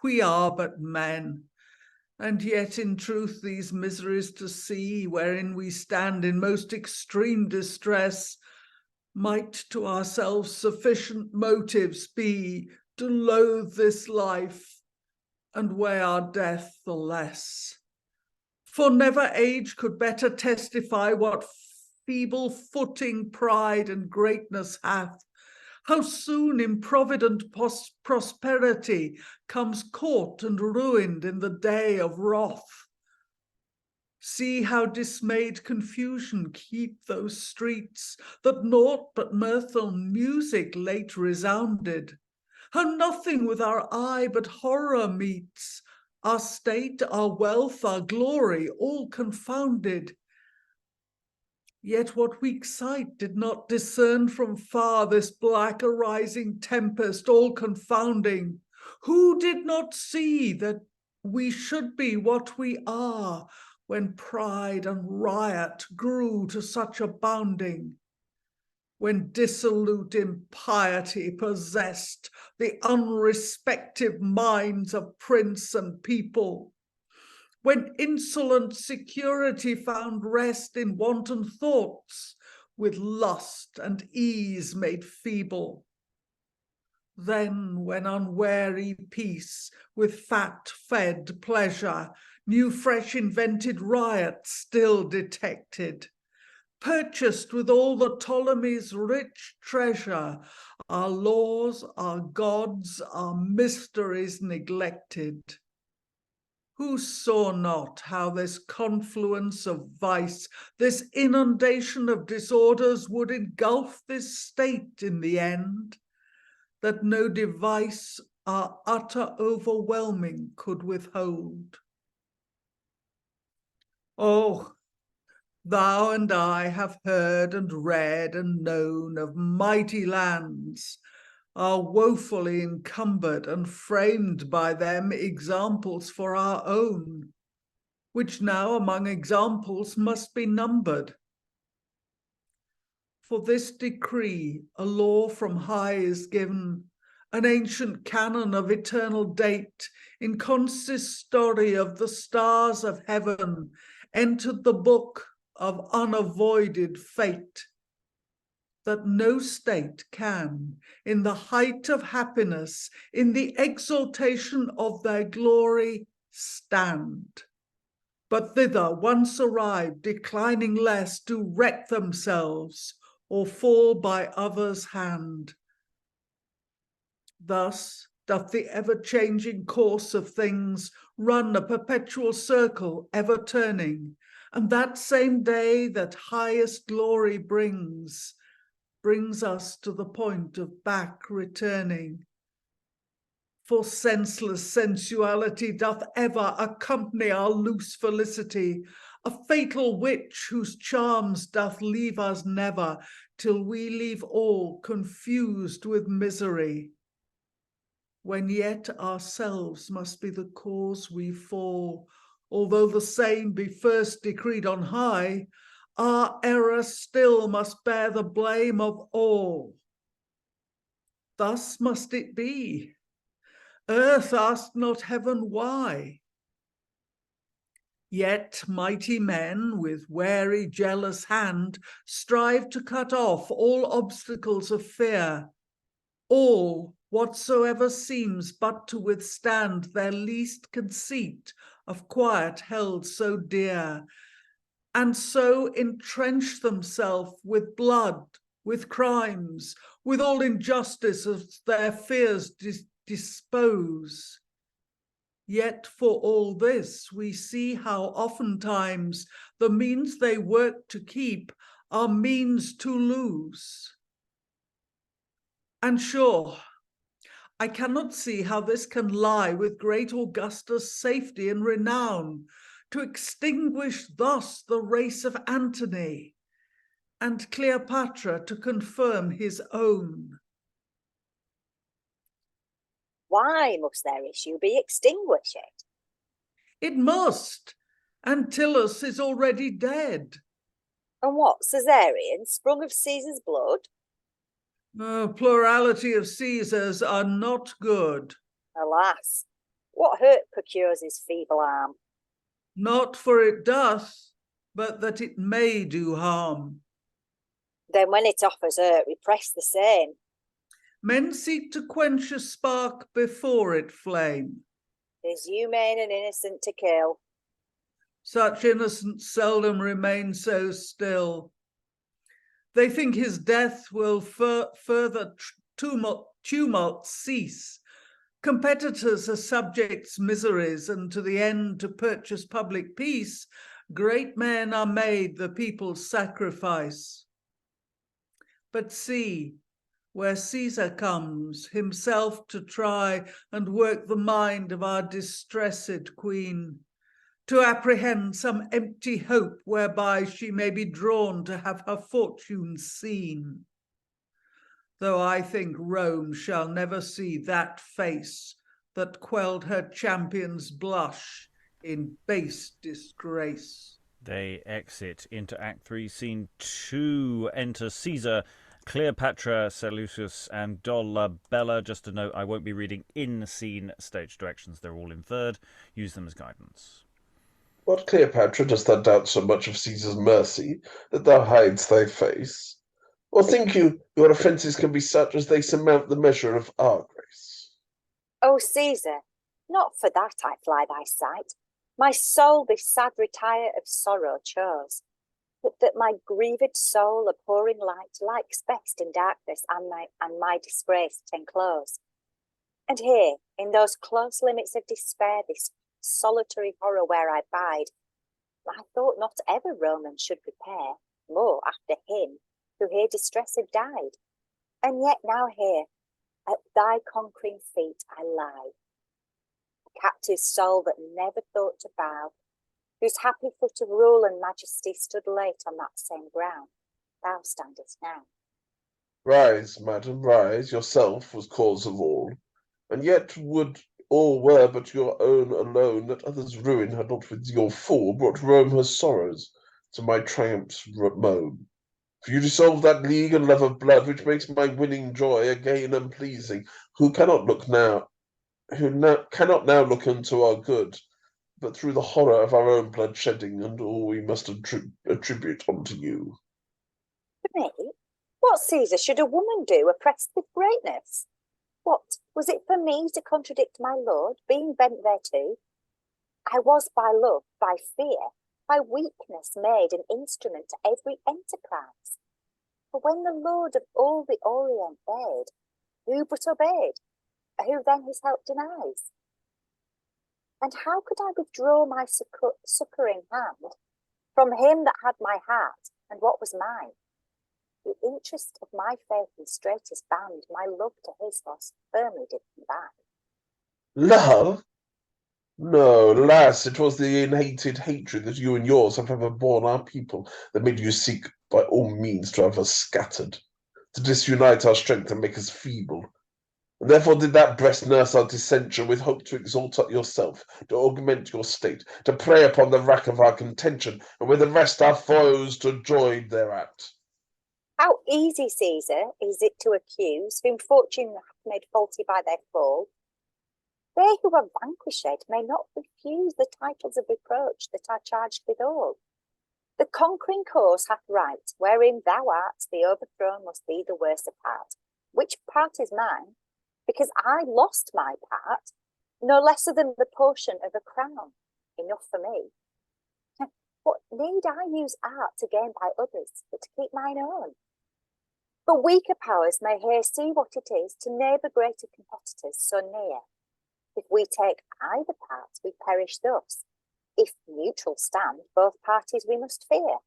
We are but men, and yet in truth these miseries to see, wherein we stand in most extreme distress, might to ourselves sufficient motives be to loathe this life, and weigh our death the less. For never age could better testify what feeble footing pride and greatness hath, how soon improvident prosperity comes caught and ruined in the day of wrath. See how dismayed confusion keep those streets, that naught but mirth and music late resounded. How nothing with our eye but horror meets, our state, our wealth, our glory, all confounded. Yet what weak sight did not discern from far this black arising tempest, all confounding? Who did not see that we should be what we are, when pride and riot grew to such abounding? When dissolute impiety possessed the unrespective minds of prince and people, when insolent security found rest in wanton thoughts, with lust and ease made feeble, then when unwary peace with fat-fed pleasure new fresh invented riot still detected, purchased with all the Ptolemy's rich treasure, our laws, our gods, our mysteries neglected. Who saw not how this confluence of vice, this inundation of disorders would engulf this state in the end, that no device our utter overwhelming could withhold? Oh, thou and I have heard and read and known of mighty lands, are woefully encumbered and framed by them examples for our own, which now among examples must be numbered. For this decree a law from high is given, an ancient canon of eternal date, in consistory of the stars of heaven, entered the book of unavoided fate, that no state can, in the height of happiness, in the exaltation of their glory, stand, but thither once arrived, declining less, do wreck themselves, or fall by others' hand. Thus doth the ever-changing course of things run a perpetual circle, ever turning, and that same day that highest glory brings us to the point of back returning. For senseless sensuality doth ever accompany our loose felicity, a fatal witch whose charms doth leave us never, till we leave all confused with misery. When yet ourselves must be the cause we fall, although the same be first decreed on high, our error still must bear the blame of all. Thus must it be. Earth asked not heaven why. Yet mighty men with wary, jealous hand strive to cut off all obstacles of fear, all whatsoever seems but to withstand their least conceit of quiet held so dear, and so entrench themselves with blood, with crimes, with all injustice of their fears dispose. Yet for all this we see how oftentimes the means they work to keep are means to lose. And sure, I cannot see how this can lie with great Augustus' safety and renown, to extinguish thus the race of Antony, and Cleopatra to confirm his own. Why must their issue be extinguished? It must. Antyllus is already dead. And what, Caesarion, sprung of Caesar's blood? A plurality of Caesars are not good. Alas, what hurt procures his feeble arm? Not for it doth, but that it may do harm. Then when it offers hurt, repress the same. Men seek to quench a spark before it flame. 'Tis humane and innocent to kill. Such innocents seldom remain so still. They think his death will further tumult cease. Competitors are subjects' miseries, and to the end to purchase public peace, great men are made the people's sacrifice. But see, where Caesar comes, himself to try and work the mind of our distressed queen, to apprehend some empty hope whereby she may be drawn to have her fortune seen. Though I think Rome shall never see that face that quelled her champion's blush in base disgrace. They exit into Act 3, Scene 2. Enter Caesar, Cleopatra, Seleucus, and Dollabella. Just a note, I won't be reading in-scene stage directions. They're all inferred. Use them as guidance. What, Cleopatra, dost thou doubt so much of Caesar's mercy that thou hides thy face? Or think you your offences can be such as they surmount the measure of our grace? O Caesar, not for that I fly thy sight. My soul this sad retire of sorrow chose, but that my grieved soul abhorring light likes best in darkness and my disgrace t'enclose. And here, in those close limits of despair, this solitary horror where I bide, I thought not ever Roman should repair more after him who here distressed died. And yet now here, at thy conquering feet I lie, a captive soul that never thought to bow, whose happy foot of rule and majesty stood late on that same ground thou standest now. Rise, madam, rise, yourself was cause of all, and yet would all were but your own alone, that others' ruin had not with your fall brought Rome her sorrows, to my triumphs moan. For you dissolve that league and love of blood which makes my winning joy again unpleasing, who cannot now look unto our good, but through the horror of our own blood shedding, and all we must attribute unto you. For me? What, Caesar, should a woman do oppressed with greatness? What, was it for me to contradict my lord, being bent thereto? I was by love, by fear, by weakness made an instrument to every enterprise. For when the Lord of all the Orient bade, who but obeyed? Who then his help denies? And how could I withdraw my succouring hand from him that had my heart and what was mine? The interest of my faith in straightest bound, my love to his was firmly did combine. Love? No, lass, it was the unhated hatred that you and yours have ever borne our people that made you seek by all means to have us scattered, to disunite our strength and make us feeble. And therefore did that breast nurse our dissension with hope to exalt yourself, to augment your state, to prey upon the rack of our contention, and with the rest our foes to join thereat. How easy, Caesar, is it to accuse whom fortune hath made faulty by their fall? They who are vanquished may not refuse the titles of reproach that are charged withal. The conquering cause hath right, wherein thou art, the overthrown must be the worse apart. which part is mine, because I lost my part, no lesser than the portion of a crown, enough for me. What need I use art to gain by others, but to keep mine own? But weaker powers may here see what it is to neighbour greater competitors so near. If we take either part, we perish thus. If neutral stand, both parties we must fear.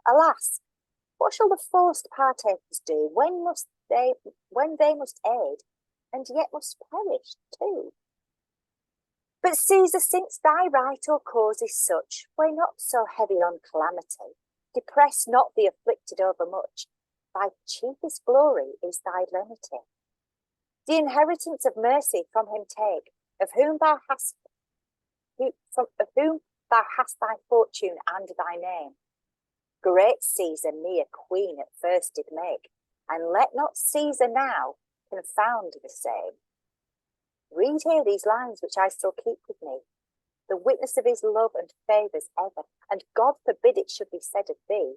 Alas, what shall the forced partakers do when they must aid, and yet must perish too? But Caesar, since thy right or cause is such, weigh not so heavy on calamity, depress not the afflicted overmuch. Thy chiefest glory is thy lenity. The inheritance of mercy from him take, of whom thou hast thy fortune and thy name. Great Caesar me a queen at first did make, and let not Caesar now confound the same. Read here these lines which I still keep with me, the witness of his love and favours ever, and God forbid it should be said of thee,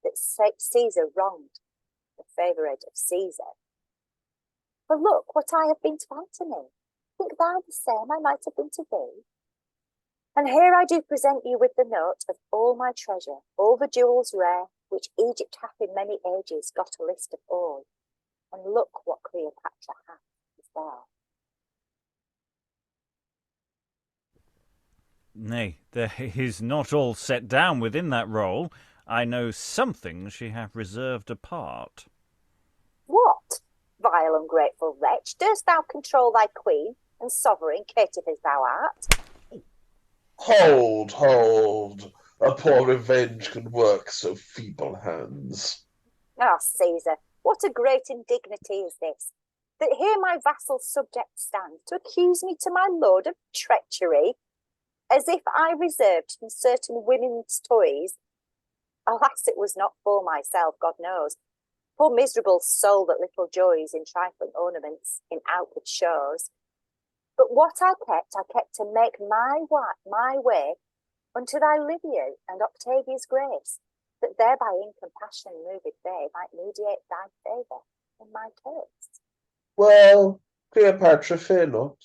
that Caesar wronged the favourite of Caesar. For look what I have been to Antony. Think thou the same I might have been to thee? And here I do present you with the note of all my treasure, all the jewels rare, which Egypt hath in many ages got a list of all. And look what Cleopatra hath is there. Nay, there is not all set down within that roll. I know something she hath reserved apart. What? Vile ungrateful wretch, durst thou control thy queen and sovereign, caitiff as thou art? Hold. A poor revenge can work so feeble hands. Ah, Caesar, what a great indignity is this, that here my vassal subject stands to accuse me to my lord of treachery, as if I reserved him certain women's toys. Alas, it was not for myself, God knows. Poor miserable soul that little joys in trifling ornaments, in outward shows. But what I kept to make my way unto thy Livia and Octavius' grace, that thereby in compassion moved they might mediate thy favour in my case. Well, Cleopatra, fear not.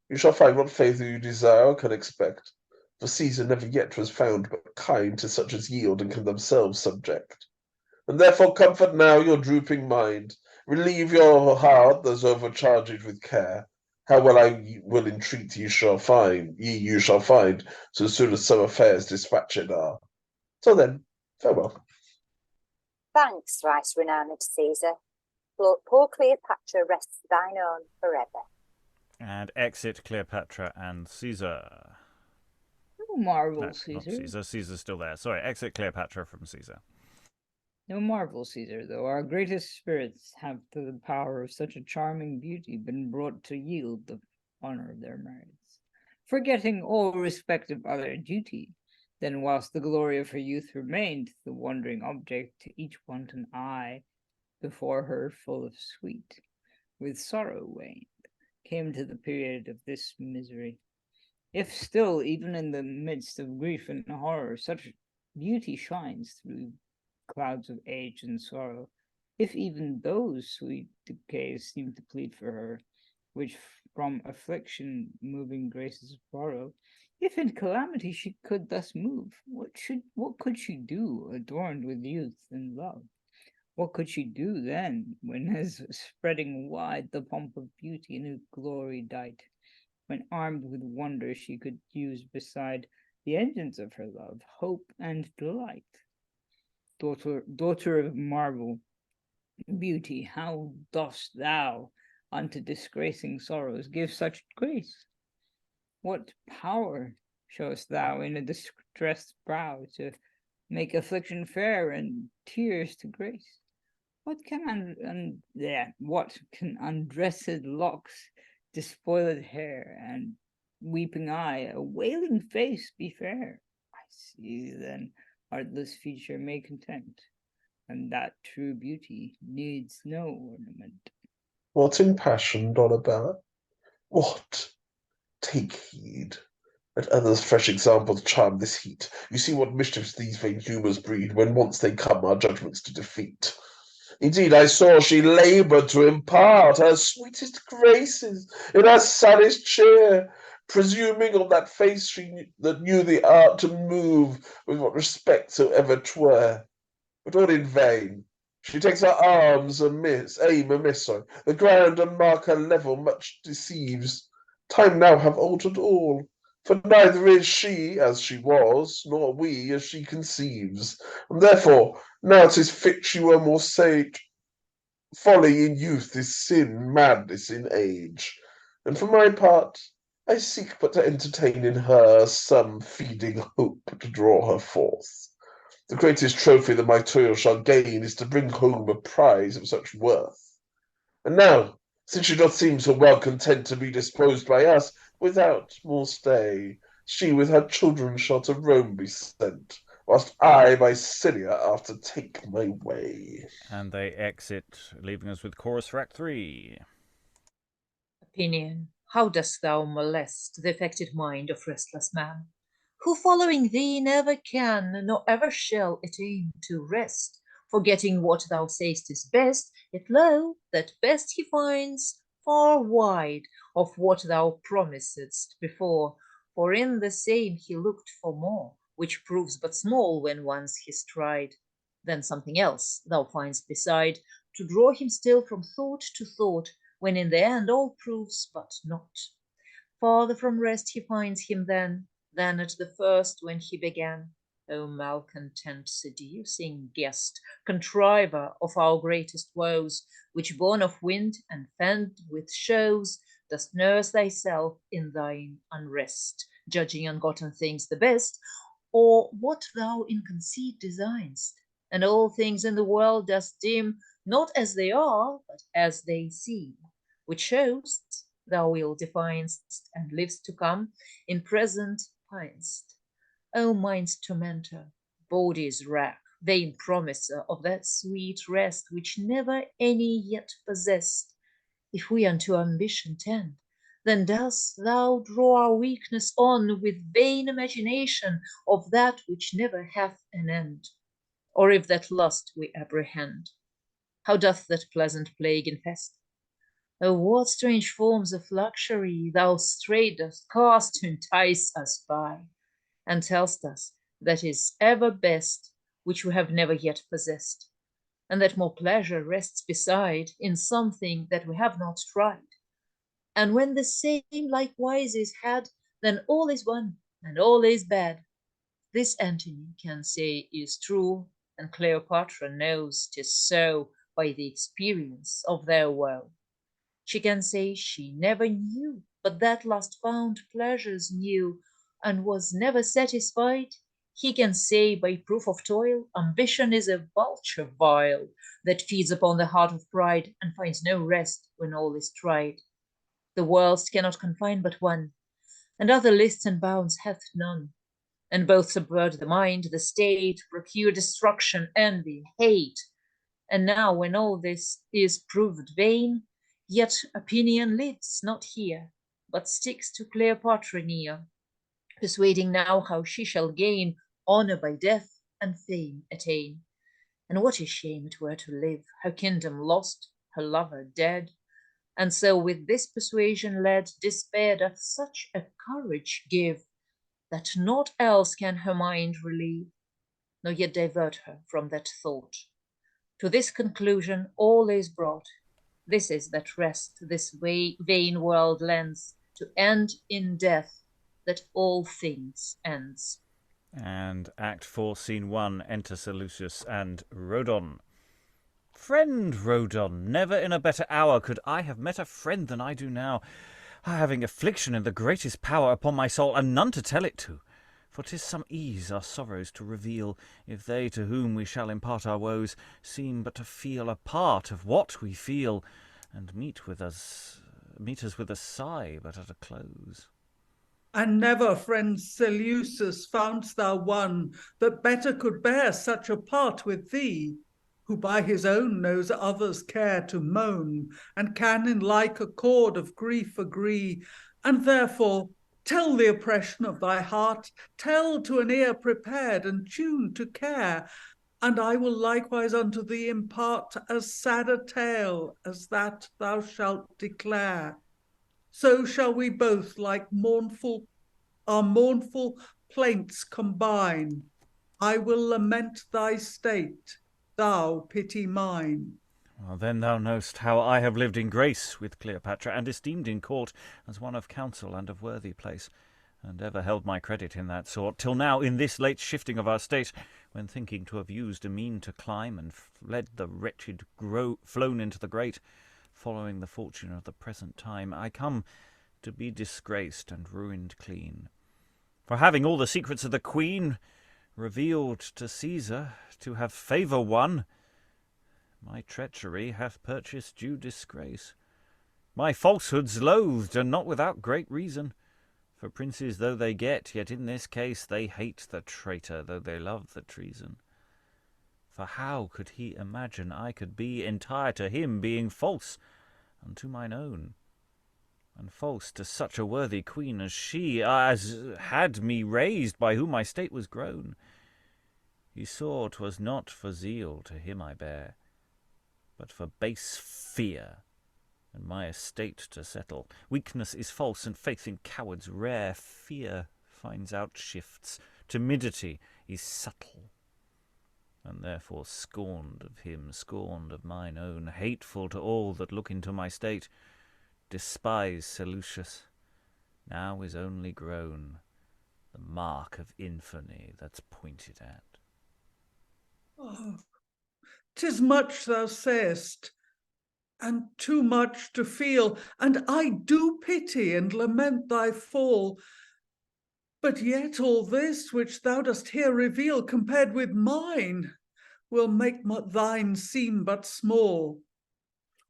You shall find what favour you desire or can expect, for Caesar never yet was found but kind to such as yield and can themselves subject. And therefore comfort now your drooping mind, relieve your heart that's overcharged with care. How well I will entreat you shall find, so soon as some affairs dispatched are. So then, farewell. Thanks, thrice renowned Caesar. Poor Cleopatra rests thine own forever. And exit Cleopatra and Caesar. No marvel, No, Caesar. not Caesar. Caesar's still there. Sorry, exit Cleopatra from Caesar. No marvel, Caesar, though our greatest spirits have through the power of such a charming beauty been brought to yield the honour of their merits, forgetting all respect of other duty, then whilst the glory of her youth remained, the wondering object to each wanton eye, before her full of sweet, with sorrow waned, came to the period of this misery. If still, even in the midst of grief and horror, such beauty shines through clouds of age and sorrow, if even those sweet decays seem to plead for her, which from affliction moving graces borrow, if in calamity she could thus move, what could she do, adorned with youth and love? What could she do then, when as spreading wide the pomp of beauty in her glory dight, when armed with wonder she could use beside the engines of her love, hope and delight? Daughter of marvel, beauty, how dost thou unto disgracing sorrows give such grace? What power showest thou in a distressed brow to make affliction fair and tears to grace? What can undressed locks, despoiled hair, and weeping eye, a wailing face be fair? I see then artless feature may content, and that true beauty needs no ornament. What impassioned, Dollabella? What? Take heed. Let others' fresh examples charm this heat. You see what mischiefs these vain humours breed, when once they come our judgments to defeat. Indeed, I saw she laboured to impart her sweetest graces in her saddest cheer, presuming on that face that knew the art to move with what respect soever 'twere. But all in vain. She takes her arms aim amiss, the ground and mark her level much deceives. Time now have altered all, for neither is she as she was, nor we as she conceives. And therefore, now 'tis fit she were more sage. Folly in youth is sin, madness in age. And for my part, I seek but to entertain in her some feeding hope to draw her forth. The greatest trophy that my toil shall gain is to bring home a prize of such worth. And now, since she doth seem so well content to be disposed by us, without more stay, she with her children shall to Rome be sent, whilst I by Syria after take my way. And they exit, leaving us with chorus for Act 3. Opinion, how dost thou molest the affected mind of restless man, who following thee never can, nor ever shall attain to rest, forgetting what thou say'st is best, yet lo, that best he finds far wide of what thou promisedst before, for in the same he looked for more, which proves but small when once he's tried. Then something else thou find'st beside, to draw him still from thought to thought, when in the end all proves but naught. Farther from rest he finds him then, than at the first when he began. O malcontent, seducing guest, contriver of our greatest woes, which born of wind and fed with shows, dost nurse thyself in thine unrest, judging ungotten things the best, or what thou in conceit design'st, and all things in the world dost deem not as they are, but as they seem, which shows thou ill definest, and livest to come in present pinest. O mind's tormentor, body's rack, vain promiser of that sweet rest which never any yet possessed, if we unto ambition tend, then dost thou draw our weakness on with vain imagination of that which never hath an end. Or if that lust we apprehend, how doth that pleasant plague infest? O what strange forms of luxury thou straight dost cast to entice us by, and tell'st us that is ever best which we have never yet possessed, and that more pleasure rests beside in something that we have not tried. And when the same likewise is had, then all is one and all is bad. This Antony can say is true, and Cleopatra knows 'tis so by the experience of their woe. She can say she never knew, but that last found pleasures knew, and was never satisfied. He can say by proof of toil, ambition is a vulture vile, that feeds upon the heart of pride, and finds no rest when all is tried. The world cannot confine but one, and other lists and bounds hath none, and both subvert the mind, the state, procure destruction, envy, hate. And now when all this is proved vain, yet opinion lives not here, but sticks to Cleopatra near, persuading now how she shall gain honour by death and fame attain. And what a shame it were to live, her kingdom lost, her lover dead. And so with this persuasion led, despair doth such a courage give, that naught else can her mind relieve, nor yet divert her from that thought. To this conclusion all is brought. This is that rest this vain world lends, to end in death, that all things ends. And Act 4, Scene 1, enter Seleucus and Rodon. Friend Rodon, never in a better hour could I have met a friend than I do now, having affliction in the greatest power upon my soul, and none to tell it to. For 'tis some ease our sorrows to reveal, if they to whom we shall impart our woes seem but to feel a part of what we feel, and meet us with a sigh but at a close. And never, friend Seleucus, found'st thou one that better could bear such a part with thee, who by his own knows others' care to moan, and can in like accord of grief agree, and therefore tell the oppression of thy heart, tell to an ear prepared and tuned to care, and I will likewise unto thee impart as sad a tale as that thou shalt declare. So shall we both like our mournful plaints combine. I will lament thy state, thou pity mine. Well, then thou know'st how I have lived in grace with Cleopatra, and esteemed in court as one of counsel and of worthy place, and ever held my credit in that sort, till now in this late shifting of our state, when thinking to have used a mean to climb, and fled the wretched flown into the great, following the fortune of the present time, I come to be disgraced and ruined clean. For having all the secrets of the queen revealed to Caesar, to have favour won, my treachery hath purchased due disgrace. My falsehoods loathed, and not without great reason. For princes though they get, yet in this case they hate the traitor, though they love the treason. For how could he imagine I could be entire to him, being false unto mine own, and false to such a worthy queen as she, as had me raised, by whom my state was grown? He saw 'twas not for zeal to him I bear, but for base fear, and my estate to settle. Weakness is false, and faith in cowards rare. Fear finds out shifts, timidity is subtle, and therefore scorned of him, scorned of mine own, hateful to all that look into my state, despise Seleucus, now is only grown the mark of infamy that's pointed at. Oh, 'tis much thou sayest, and too much to feel, and I do pity and lament thy fall. But yet all this which thou dost here reveal, compared with mine, will make thine seem but small.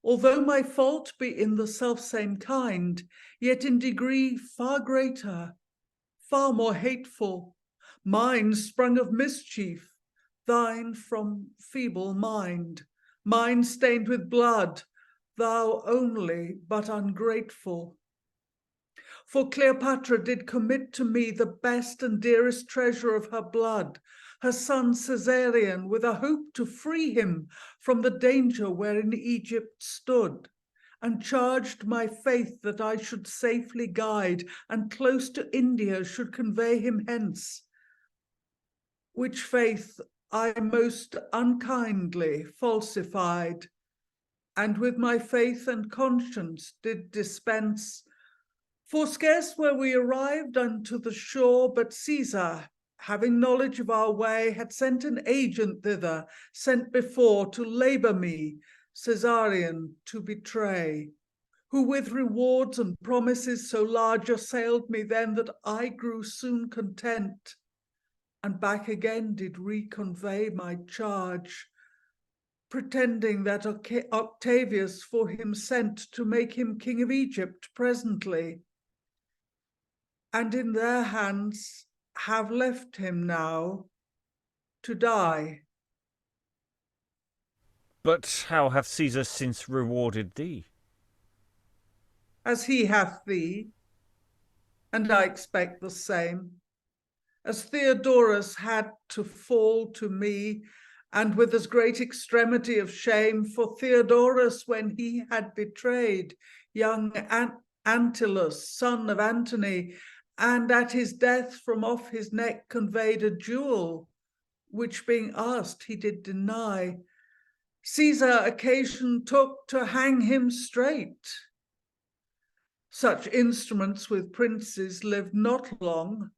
Although my fault be in the selfsame kind, yet in degree far greater, far more hateful. Mine sprung of mischief, thine from feeble mind. Mine stained with blood, thou only but ungrateful. For Cleopatra did commit to me the best and dearest treasure of her blood, her son Caesarion, with a hope to free him from the danger wherein Egypt stood, and charged my faith that I should safely guide, and close to India should convey him hence, which faith I most unkindly falsified, and with my faith and conscience did dispense. For scarce were we arrived unto the shore, but Caesar, having knowledge of our way, had sent an agent thither, sent before to labour me, Caesarion, to betray, who with rewards and promises so large assailed me then that I grew soon content, and back again did reconvey my charge, pretending that Octavius for him sent to make him king of Egypt presently, and in their hands have left him now to die. But how hath Caesar since rewarded thee? As he hath thee, and I expect the same, as Theodorus had to fall to me, and with as great extremity of shame, for Theodorus, when he had betrayed young Antilos, son of Antony, and at his death from off his neck conveyed a jewel, which being asked he did deny, Caesar occasion took to hang him straight. Such instruments with princes live not long,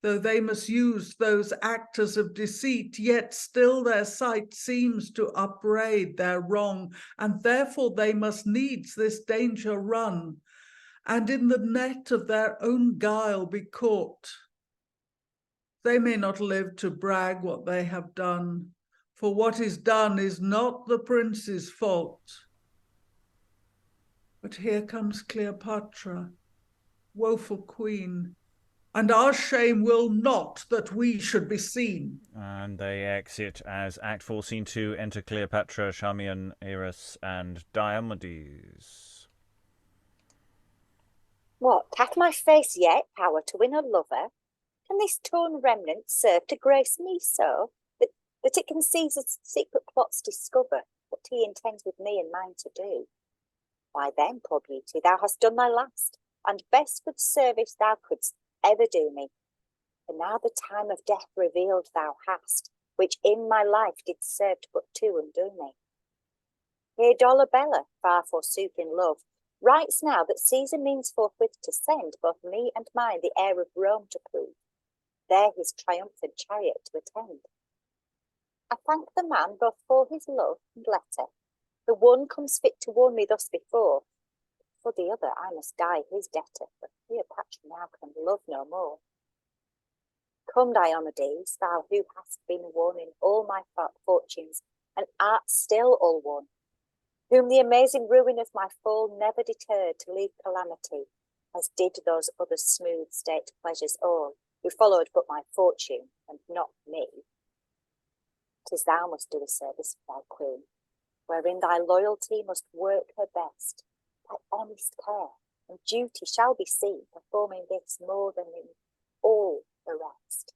though they must use those actors of deceit, yet still their sight seems to upbraid their wrong, and therefore they must needs this danger run, and in the net of their own guile be caught. They may not live to brag what they have done, for what is done is not the prince's fault. But here comes Cleopatra, woeful queen, and our shame will not that we should be seen. And they exit as Act 4, Scene 2, enter Cleopatra, Charmian, Iras, and Diomedes. What, hath my face yet power to win a lover? Can this torn remnant serve to grace me so, that that it can Caesar's secret plots discover what he intends with me and mine to do. Why then, poor beauty, thou hast done thy last, and best good service thou couldst ever do me. For now the time of death revealed thou hast, which in my life did serve but to undo me. Here Dollabella, far forsooth in love, writes now that Caesar means forthwith to send both me and mine the heir of Rome to prove, there his triumphant chariot to attend. I thank the man both for his love and letter. The one comes fit to warn me thus before, for the other I must die his debtor, for Cleopatra now can love no more. Come, Diomedes, thou who hast been warning all my fortunes, and art still all one, whom the amazing ruin of my fall never deterred to leave calamity, as did those other smooth state pleasures all, who followed but my fortune, and not me. 'Tis thou must do a service for thy queen, wherein thy loyalty must work her best. Thy honest care and duty shall be seen performing this more than in all the rest.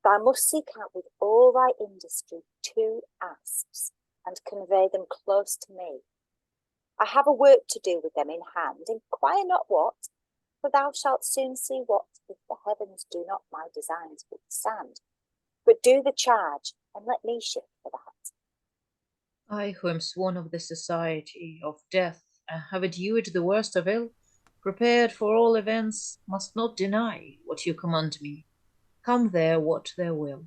Thou must seek out with all thy industry 2 asps, and convey them close to me. I have a work to do with them in hand, inquire not what, for thou shalt soon see what, if the heavens do not my designs withstand. But do the charge, and let me shift for that. I, who am sworn of the society of death, and have endured the worst of ill, prepared for all events, must not deny what you command me. Come there what there will,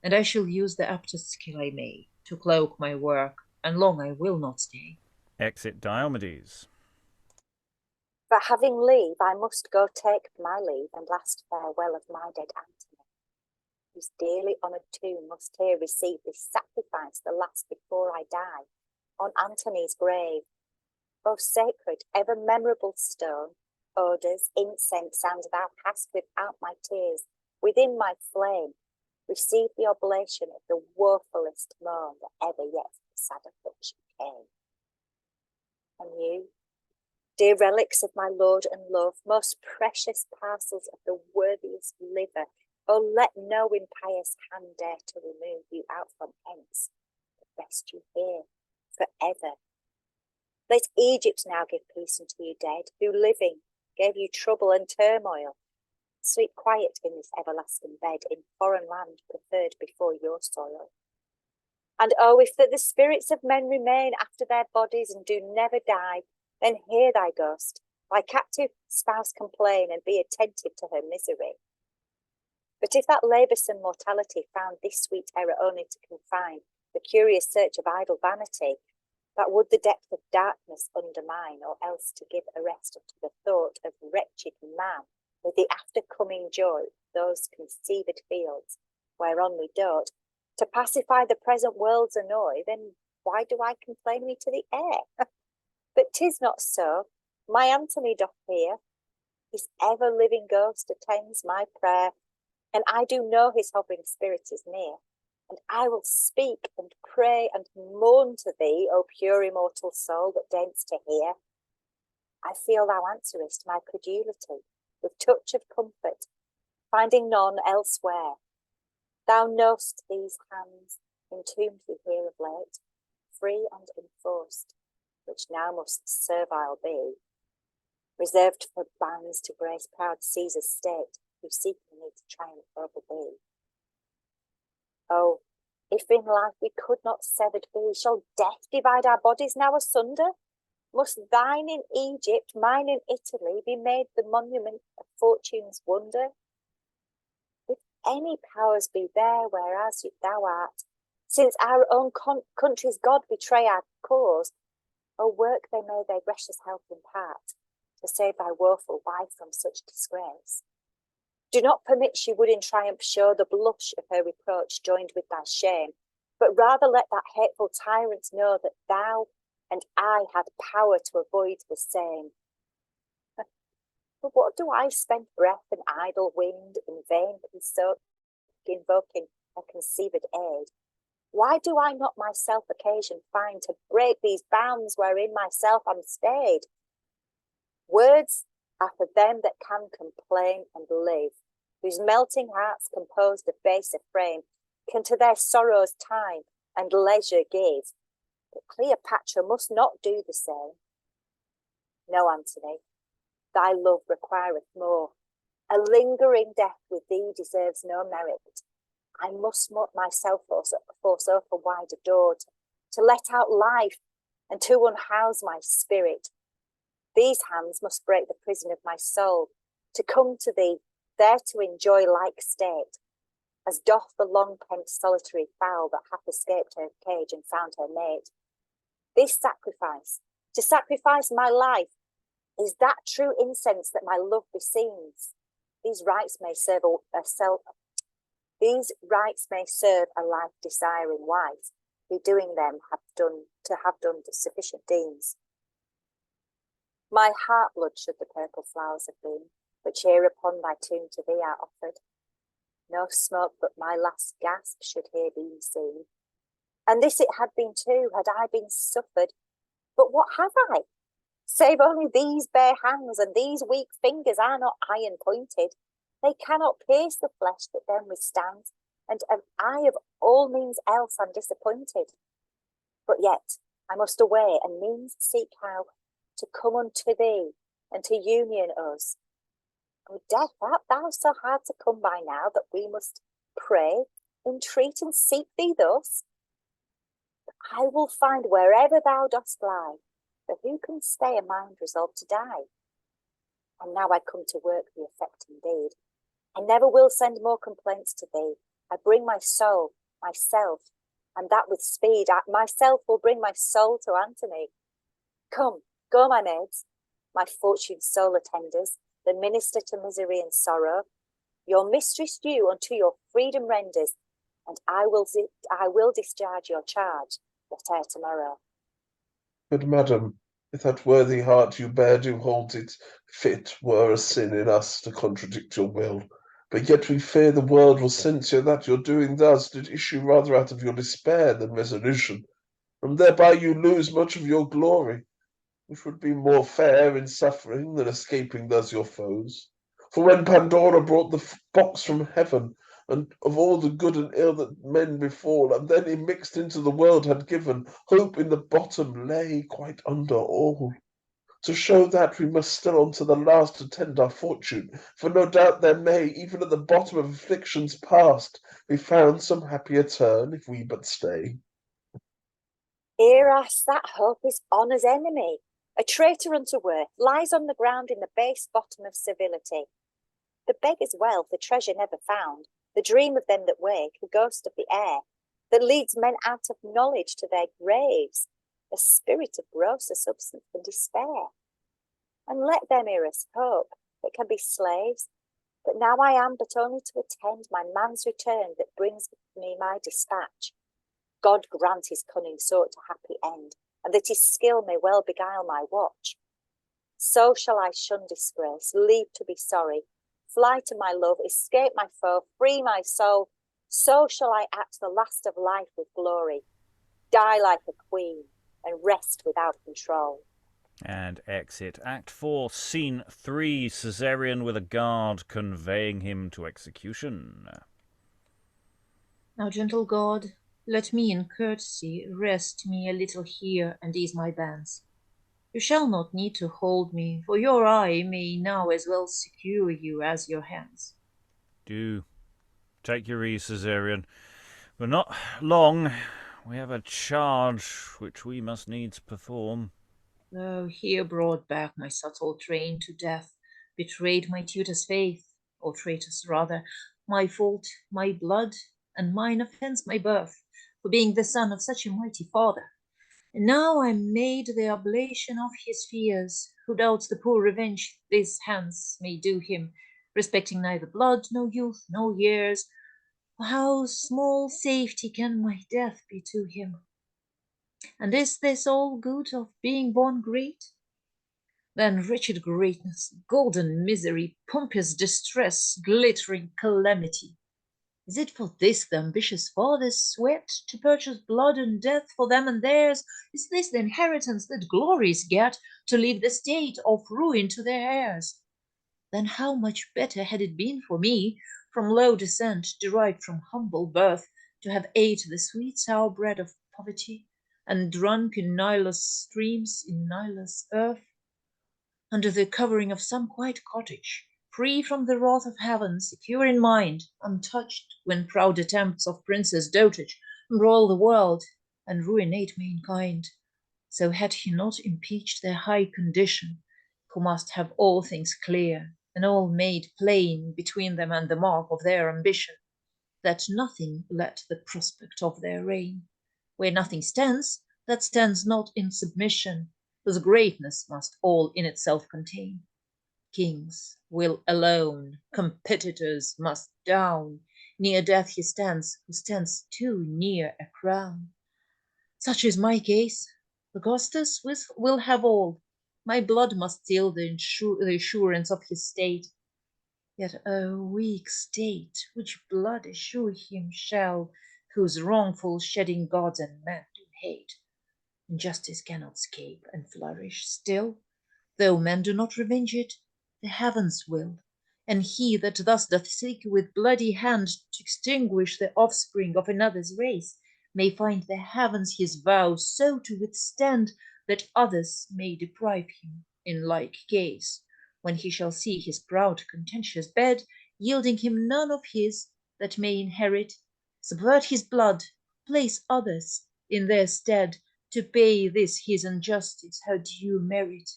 and I shall use the aptest skill I may to cloak my work, and long I will not stay. Exit Diomedes. For having leave, I must go take my leave and last farewell of my dead Antony, whose dearly honoured tomb must here receive this sacrifice, the last before I die, on Antony's grave. O sacred, ever memorable stone, odours, incense, and thou hast without my tears, within my flame, received the oblation of the woefulest moan that ever yet from sad affliction came. And you, dear relics of my lord and love, most precious parcels of the worthiest liver, oh, let no impious hand dare to remove you out from hence, the best you hear, for ever. Let Egypt now give peace unto you dead, who living gave you trouble and turmoil. Sleep quiet in this everlasting bed, in foreign land preferred before your soil. And oh, if that the spirits of men remain after their bodies and do never die, then hear thy ghost, thy captive spouse complain, and be attentive to her misery. But if that laboursome mortality found this sweet error only to confine the curious search of idle vanity, that would the depth of darkness undermine, or else to give a rest unto the thought of wretched man, with the after-coming joy of those conceived fields, whereon we dote, to pacify the present world's annoy, then why do I complain me to the air? But 'tis not so. My Antony doth hear. His ever-living ghost attends my prayer, and I do know his hovering spirit is near, and I will speak and pray and mourn to thee, O pure immortal soul that deign'st to hear. I feel thou answerest my credulity with touch of comfort, finding none elsewhere. Thou know'st these hands, entombed we hear of late, free and enforced, which now must servile be, reserved for bands to grace proud Caesar's state, who seeking me to triumph over thee. Oh, if in life we could not severed be, shall death divide our bodies now asunder? Must thine in Egypt, mine in Italy, be made the monument of fortune's wonder? If any powers be there, whereas thou art, since our own country's God betray our cause, O work they may their gracious help impart, to save thy woeful wife from such disgrace. Do not permit she would in triumph show the blush of her reproach joined with thy shame, but rather let that hateful tyrant know that thou and I had power to avoid the same. But what do I spend breath and idle wind in vain invoking a conceived aid? Why do I not myself occasion find to break these bounds wherein myself am stayed? Words are for them that can complain and live, whose melting hearts composed a baser frame, can to their sorrows time and leisure give, but Cleopatra must not do the same. No, Antony, thy love requireth more. A lingering death with thee deserves no merit. I must myself force open wide a door to let out life and to unhouse my spirit. These hands must break the prison of my soul, to come to thee, there to enjoy like state, as doth the long-pent solitary fowl that hath escaped her cage and found her mate. This sacrifice, to sacrifice my life, is that true incense that my love beseems. These rites may serve a life-desiring wife, who doing them have done sufficient deeds. My heart blood should the purple flowers have been, which here upon thy tomb to thee are offered. No smoke but my last gasp should here be seen. And this it had been too, had I been suffered. But what have I? Save only these bare hands, and these weak fingers are not iron pointed. They cannot pierce the flesh that them withstands, and I of all means else am disappointed. But yet I must away, and means seek how to come unto thee, and to union us. O death, art thou so hard to come by now, that we must pray, entreat, and seek thee thus? But I will find wherever thou dost lie, for who can stay a mind resolved to die? And now I come to work the effect indeed. I never will send more complaints to thee. I bring my soul, myself, and that with speed. Myself will bring my soul to Antony. Come, go, my maids, my fortune's sole attenders, the minister to misery and sorrow. Your mistress due unto your freedom renders, and I will discharge your charge, yet ere tomorrow. Good madam, if that worthy heart you bear do hold it, fit were a sin in us to contradict your will. But yet we fear the world will censure that your doing thus did issue rather out of your despair than resolution, and thereby you lose much of your glory, which would be more fair in suffering than escaping thus your foes. For when Pandora brought the box from heaven, and of all the good and ill that men befall, and then immixed into the world had given, hope in the bottom lay quite under all. To show that we must still unto the last attend our fortune, for no doubt there may, even at the bottom of afflictions past, be found some happier turn, if we but stay. Iras, that hope is honour's enemy. A traitor unto worth, lies on the ground in the base bottom of civility. The beggar's wealth, a treasure never found, the dream of them that wake, the ghost of the air, that leads men out of knowledge to their graves, a spirit of grosser substance than despair. And let them, Iras, hope that can be slaves, but now I am but only to attend my man's return that brings me my dispatch. God grant his cunning sought a happy end, and that his skill may well beguile my watch. So shall I shun disgrace, leave to be sorry, fly to my love, escape my foe, free my soul. So shall I act the last of life with glory, die like a queen, and rest without control. And exit Act 4, Scene 3, Caesarion with a guard conveying him to execution. Now, gentle God, let me in courtesy rest me a little here and ease my bands. You shall not need to hold me, for your eye may now as well secure you as your hands. Do take your ease, Caesarion, but not long. We have a charge which we must needs perform. Thou here brought back my subtle train to death, betrayed my tutor's faith, or traitors rather, my fault, my blood, and mine offence my birth, for being the son of such a mighty father. And now I'm made the oblation of his fears, who doubts the poor revenge these hands may do him, respecting neither blood, no youth, no years. How small safety can my death be to him? And is this all good of being born great? Then wretched greatness, golden misery, pompous distress, glittering calamity. Is it for this the ambitious fathers sweat, to purchase blood and death for them and theirs? Is this the inheritance that glories get, to leave the state of ruin to their heirs? Then how much better had it been for me, from low descent, derived from humble birth, to have ate the sweet sour bread of poverty, and drunk in Nilus streams in Nilus earth, under the covering of some quiet cottage, free from the wrath of heaven, secure in mind, untouched when proud attempts of princes' dotage embroil the world and ruinate mankind. So had he not impeached their high condition, who must have all things clear, and all made plain between them and the mark of their ambition, that nothing let the prospect of their reign. Where nothing stands, that stands not in submission, whose greatness must all in itself contain. Kings will alone, competitors must down. Near death he stands, who stands too near a crown. Such is my case. Augustus will have all. My blood must seal the assurance of his state. Yet, O weak state, which blood assure him shall, whose wrongful shedding gods and men do hate. Injustice cannot escape and flourish still, though men do not revenge it, the heavens will. And he that thus doth seek with bloody hand to extinguish the offspring of another's race, may find the heavens his vow so to withstand that others may deprive him in like case, when he shall see his proud contentious bed yielding him none of his that may inherit, subvert his blood, place others in their stead, to pay this his injustice her due merit.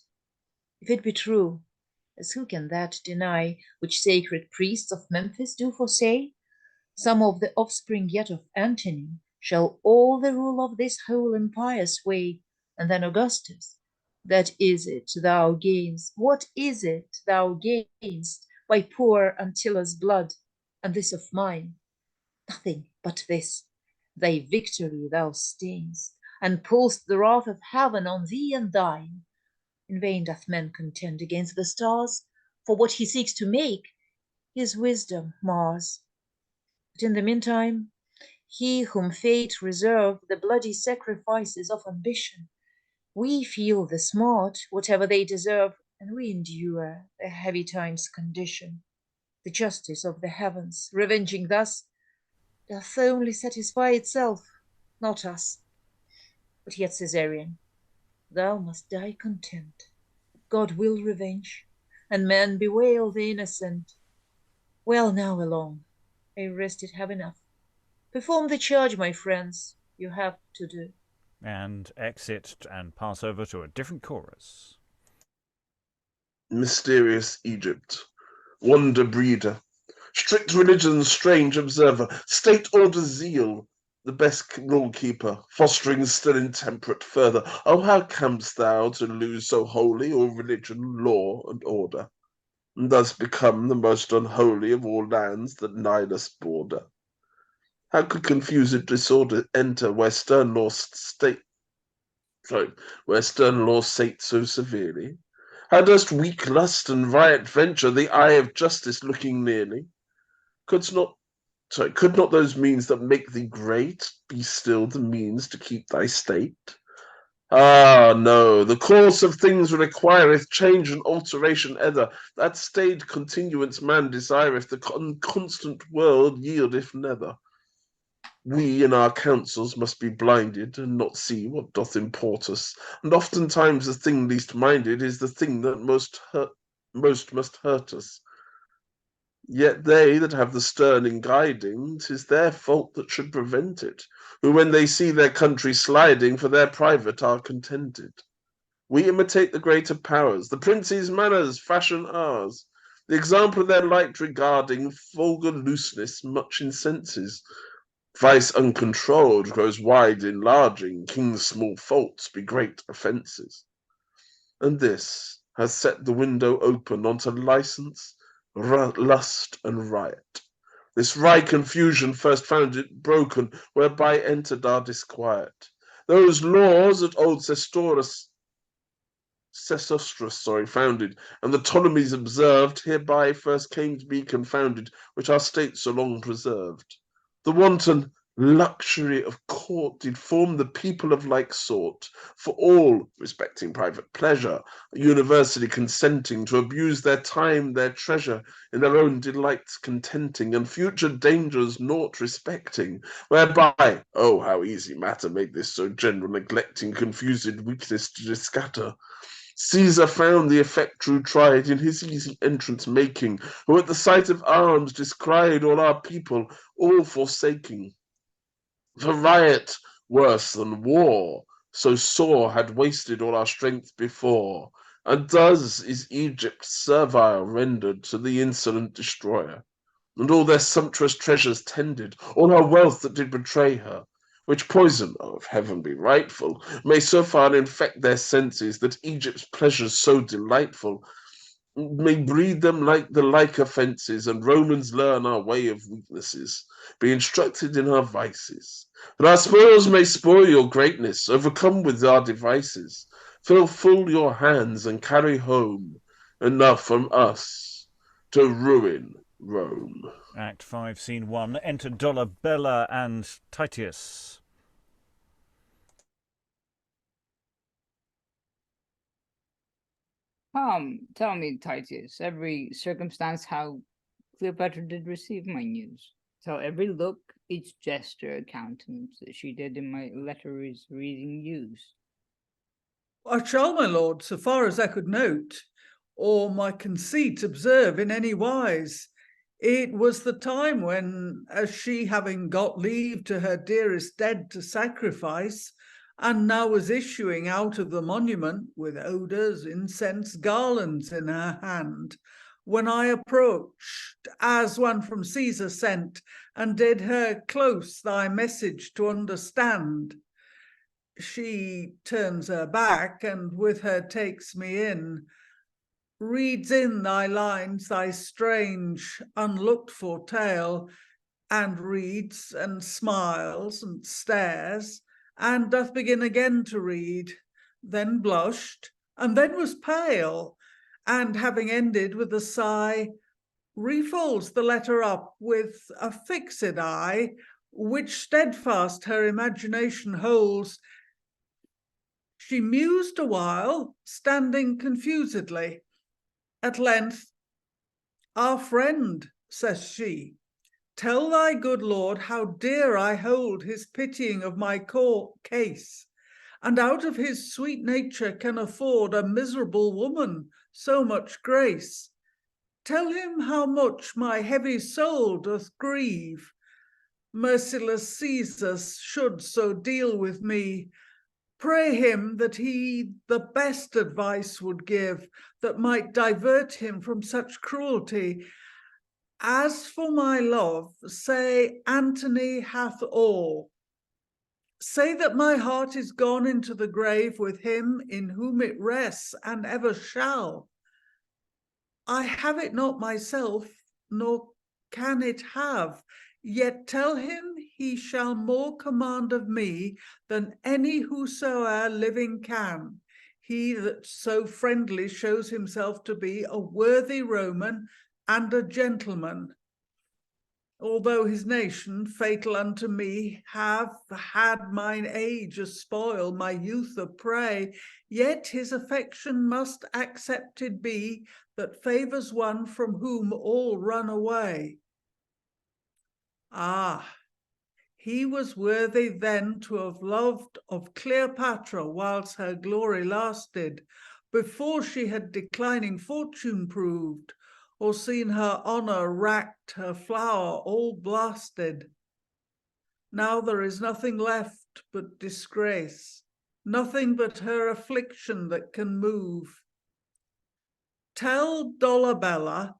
If it be true, as who can that deny, which sacred priests of Memphis do foresay, some of the offspring yet of Antony shall all the rule of this whole empire sway, and then Augustus, that is it thou gainst, what is it thou gainst by poor Antilla's blood, and this of mine? Nothing but this, thy victory thou stainst, and pull'st the wrath of heaven on thee and thine. In vain doth man contend against the stars, for what he seeks to make, his wisdom mars. But in the meantime, he whom fate reserved the bloody sacrifices of ambition, we feel the smart, whatever they deserve, and we endure the heavy time's condition. The justice of the heavens, revenging thus, doth only satisfy itself, not us. But yet, Caesarion, thou must die content. God will revenge, and men bewail the innocent. Well, now along, I rested have enough. Perform the charge, my friends, you have to do. And exit and pass over to a different chorus. Mysterious Egypt, wonder breeder, strict religion's strange observer, state order zeal, the best rule keeper, fostering still intemperate further. Oh, how camest thou to lose so holy all religion, law, and order, and thus become the most unholy of all lands that Nilus border? How could confused disorder enter where stern law sate so severely? How durst weak lust and riot venture, the eye of justice looking nearly? Could not those means that make thee great be still the means to keep thy state? Ah, no, the course of things requireth change and alteration ever. That staid continuance man desireth, the constant world yieldeth never. We in our counsels must be blinded, and not see what doth import us, and oftentimes the thing least minded is the thing that most must hurt us. Yet they that have the stern in guiding, 'tis their fault that should prevent it, who when they see their country sliding, for their private are contented. We imitate the greater powers, the princes' manners fashion ours, the example of their light regarding, vulgar looseness much incenses. Vice uncontrolled grows wide enlarging, kings' small faults be great offences. And this has set the window open onto license, lust, and riot. This wry confusion first found it broken, whereby entered our disquiet. Those laws that old Sesostris founded, and the Ptolemies observed, hereby first came to be confounded, which our state so long preserved. The wanton luxury of court did form the people of like sort, for all respecting private pleasure, universally consenting to abuse their time, their treasure, in their own delights contenting, and future dangers naught respecting, whereby, oh, how easy matter made this so general, neglecting confused weakness to discatter. Caesar found the effect true tried in his easy entrance making, who at the sight of arms descried all our people, all forsaking. The riot, worse than war, so sore had wasted all our strength before, and thus is Egypt servile rendered to the insolent destroyer, and all their sumptuous treasures tended, all her wealth that did betray her, which poison, oh, if heaven be rightful, may so far infect their senses that Egypt's pleasures so delightful may breed them like the like offences, and Romans learn our way of weaknesses, be instructed in our vices. That our spoils may spoil your greatness, overcome with our devices. Fill full your hands and carry home enough from us to ruin Rome. Act 5, Scene 1. Enter Dollabella and Titius. Tell me, Titius, every circumstance how Cleopatra did receive my news. Tell every look, each gesture, countenance that she did in my letters reading use. I shall, my lord, so far as I could note, or my conceit observe in any wise. It was the time when, as she having got leave to her dearest dead to sacrifice, and now was issuing out of the monument with odours, incense, garlands in her hand, when I approached, as one from Caesar sent, and did her close thy message to understand. She turns her back, and with her takes me in, reads in thy lines, thy strange, unlooked-for tale, and reads, and smiles, and stares, and doth begin again to read, then blushed, and then was pale, and having ended with a sigh, refolds the letter up with a fixed eye, which steadfast her imagination holds. She mused a while, standing confusedly. At length, "Our friend," says she, "tell thy good lord how dear I hold his pitying of my case, and out of his sweet nature can afford a miserable woman so much grace. Tell him how much my heavy soul doth grieve. Merciless Caesar should so deal with me. Pray him that he the best advice would give, that might divert him from such cruelty. As for my love, say Antony hath all. Say that my heart is gone into the grave with him in whom it rests and ever shall. I have it not myself, nor can it have, yet tell him he shall more command of me than any whosoe'er living can, he that so friendly shows himself to be a worthy Roman and a gentleman. Although his nation, fatal unto me, have had mine age a spoil, my youth a prey, yet his affection must accepted be, that favours one from whom all run away. Ah, he was worthy then to have loved of Cleopatra whilst her glory lasted, before she had declining fortune proved, or seen her honour racked, her flower all blasted. Now there is nothing left but disgrace, nothing but her affliction that can move. Tell Dollabella,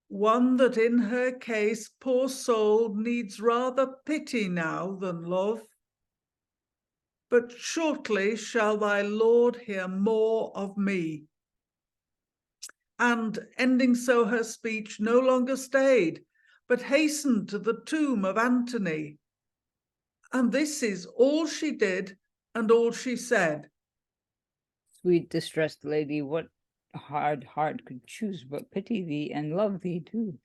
one that in her case, poor soul, needs rather pity now than love. But shortly shall thy lord hear more of me. And ending so her speech, no longer stayed, but hastened to the tomb of Antony. And this is all she did and all she said. Sweet distressed lady, what hard heart could choose but pity thee and love thee too?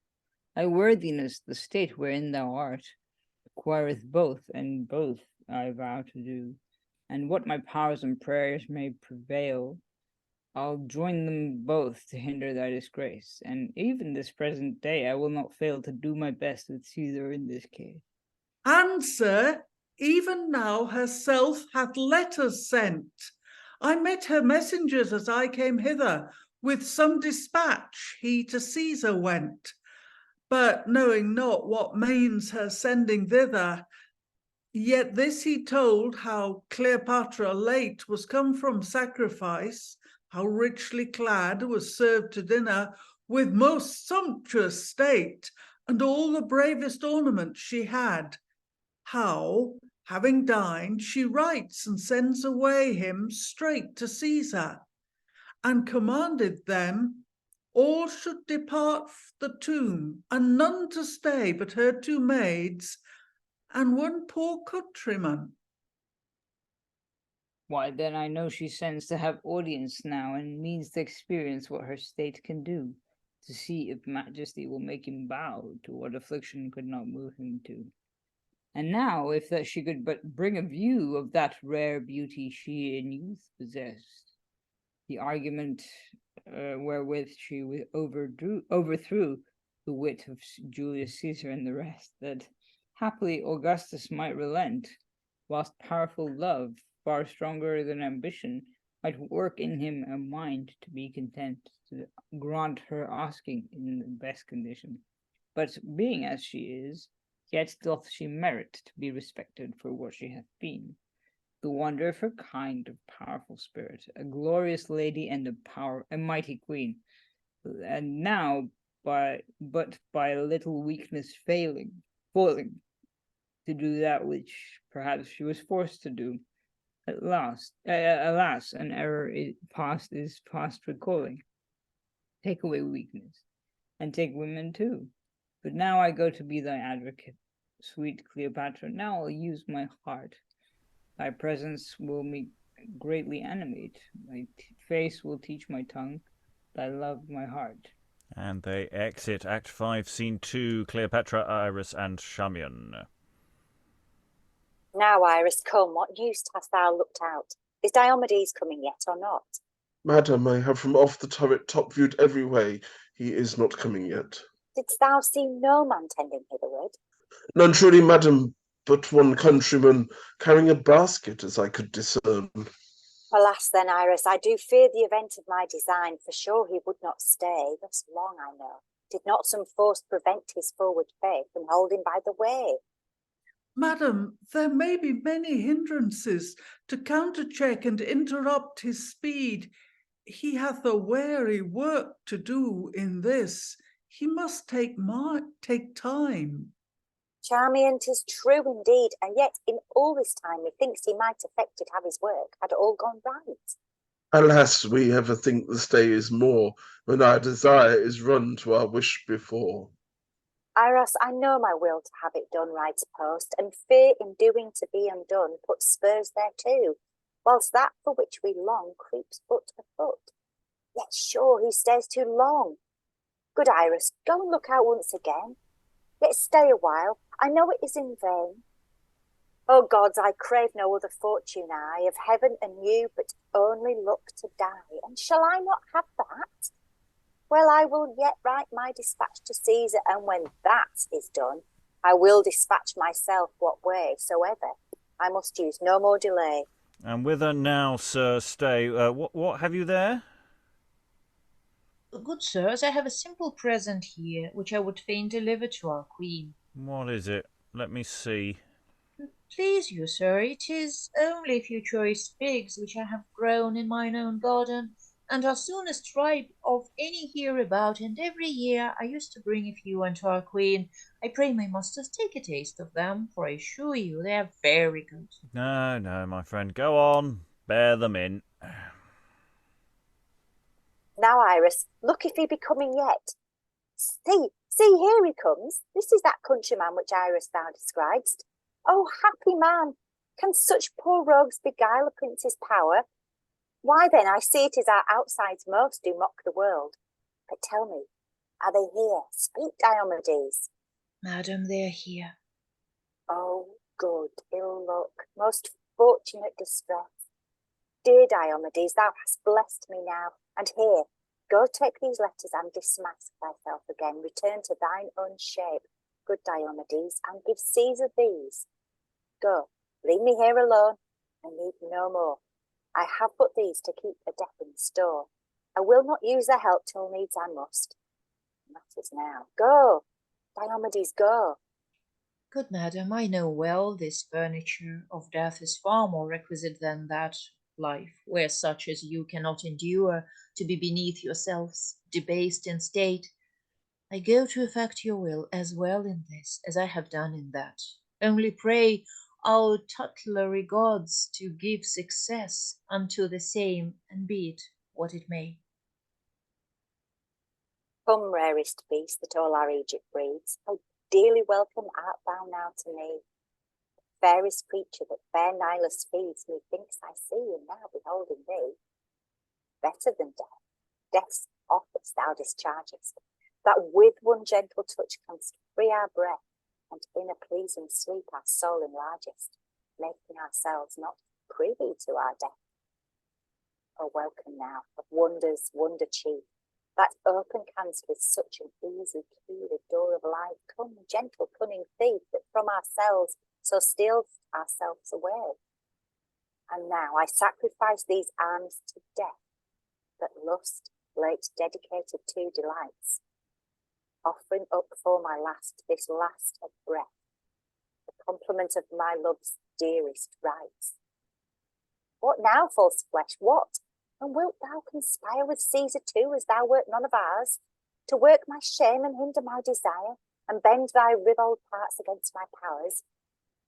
Thy worthiness, the state wherein thou art, requireth both, and both I vow to do. And what my powers and prayers may prevail, I'll join them both to hinder thy disgrace. And even this present day I will not fail to do my best with Caesar in this case. And, sir, even now herself hath letters sent. I met her messengers as I came hither. With some dispatch he to Caesar went. But knowing not what means her sending thither, yet this he told, how Cleopatra late was come from sacrifice, how richly clad was served to dinner with most sumptuous state, and all the bravest ornaments she had. How, having dined, she writes and sends away him straight to Caesar, and commanded them all should depart the tomb, and none to stay but her two maids and one poor countryman. Why, then I know she sends to have audience now, and means to experience what her state can do, to see if majesty will make him bow to what affliction could not move him to. And now, if that she could but bring a view of that rare beauty she in youth possessed, the argument wherewith she overthrew the wit of Julius Caesar and the rest, that happily Augustus might relent, whilst powerful love, far stronger than ambition, might work in him a mind to be content, to grant her asking in the best condition. But being as she is, yet doth she merit to be respected for what she hath been, the wonder of her kind of powerful spirit, a glorious lady and a mighty queen. And now, by a little weakness falling to do that which perhaps she was forced to do. At last, alas, an error is past recalling. Take away weakness, and take women too. But now I go to be thy advocate, sweet Cleopatra. Now I'll use my heart. Thy presence will me greatly animate. Thy face will teach my tongue. Thy love my heart. And they exit Act 5, Scene 2, Cleopatra, Iras, and Charmian. Now, Iris, come, what news hast thou looked out? Is Diomedes coming yet or not? Madam, I have from off the turret top viewed every way. He is not coming yet. Didst thou see no man tending hitherward? None truly, madam, but one countryman carrying a basket, as I could discern. Alas then, Iris, I do fear the event of my design, for sure he would not stay thus long, I know. Did not some force prevent his forward faith and hold him by the way? Madam, there may be many hindrances to countercheck and interrupt his speed. He hath a weary work to do in this. He must take time. Charmian, 'tis true indeed, and yet in all this time methinks he might effected have his work, had all gone right. Alas, we ever think the stay is more, when our desire is run to our wish before. Iras, I know my will to have it done right post, and fear in doing to be undone puts spurs thereto, whilst that for which we long creeps but a foot. Yet sure he stays too long. Good Iris, go and look out once again. Yet stay a while, I know it is in vain. O gods, I crave no other fortune I of heaven and you, but only look to die. And shall I not have that? Well, I will yet write my dispatch to Caesar, and when that is done, I will dispatch myself what way soever. I must use no more delay. And whither now, sir, stay? What have you there? Good sirs, I have a simple present here, which I would fain deliver to our queen. What is it? Let me see. Please you, sir, it is only a few choice figs which I have grown in mine own garden, and are soonest ripe of any hereabout, and every year I used to bring a few unto our queen. I pray my masters take a taste of them, for I assure you they are very good. No, my friend, go on. Bear them in. Now, Iris, look if he be coming yet. See, here he comes. This is that countryman which Iris thou describedst. Oh, happy man! Can such poor rogues beguile a prince's power? Why then, I see it is our outsides most do mock the world. But tell me, are they here? Speak, Diomedes. Madam, they are here. Oh, good ill luck, most fortunate distress. Dear Diomedes, thou hast blessed me now, and here, go take these letters and dismask thyself again. Return to thine own shape, good Diomedes, and give Caesar these. Go, leave me here alone, and need no more. I have but these to keep the death in store. I will not use their help till needs I must. Matters now. Go, Diomedes, go. Good madam, I know well this furniture of death is far more requisite than that life, where such as you cannot endure to be beneath yourselves, debased in state. I go to effect your will as well in this as I have done in that. Only pray our tutelary gods to give success unto the same, and be it what it may. Come, rarest beast that all our Egypt breeds, how dearly welcome art thou now to me. Fairest creature that fair Nilus feeds, methinks I see, and now beholding thee. Better than death, death's office thou dischargest, that with one gentle touch canst free our breath, and in a pleasing sleep our soul enlargest, making ourselves not privy to our death. O welcome now, of wonders wonder chief, that open canst with such an easy key the door of life. Come, gentle cunning thief, that from ourselves so steals ourselves away. And now I sacrifice these arms to death, that lust late dedicated to delights, offering up for my last this last of breath, the complement of my love's dearest rights. What now, false flesh, what? And wilt thou conspire with Caesar too, as thou wert none of ours, to work my shame and hinder my desire, and bend thy ribald parts against my powers?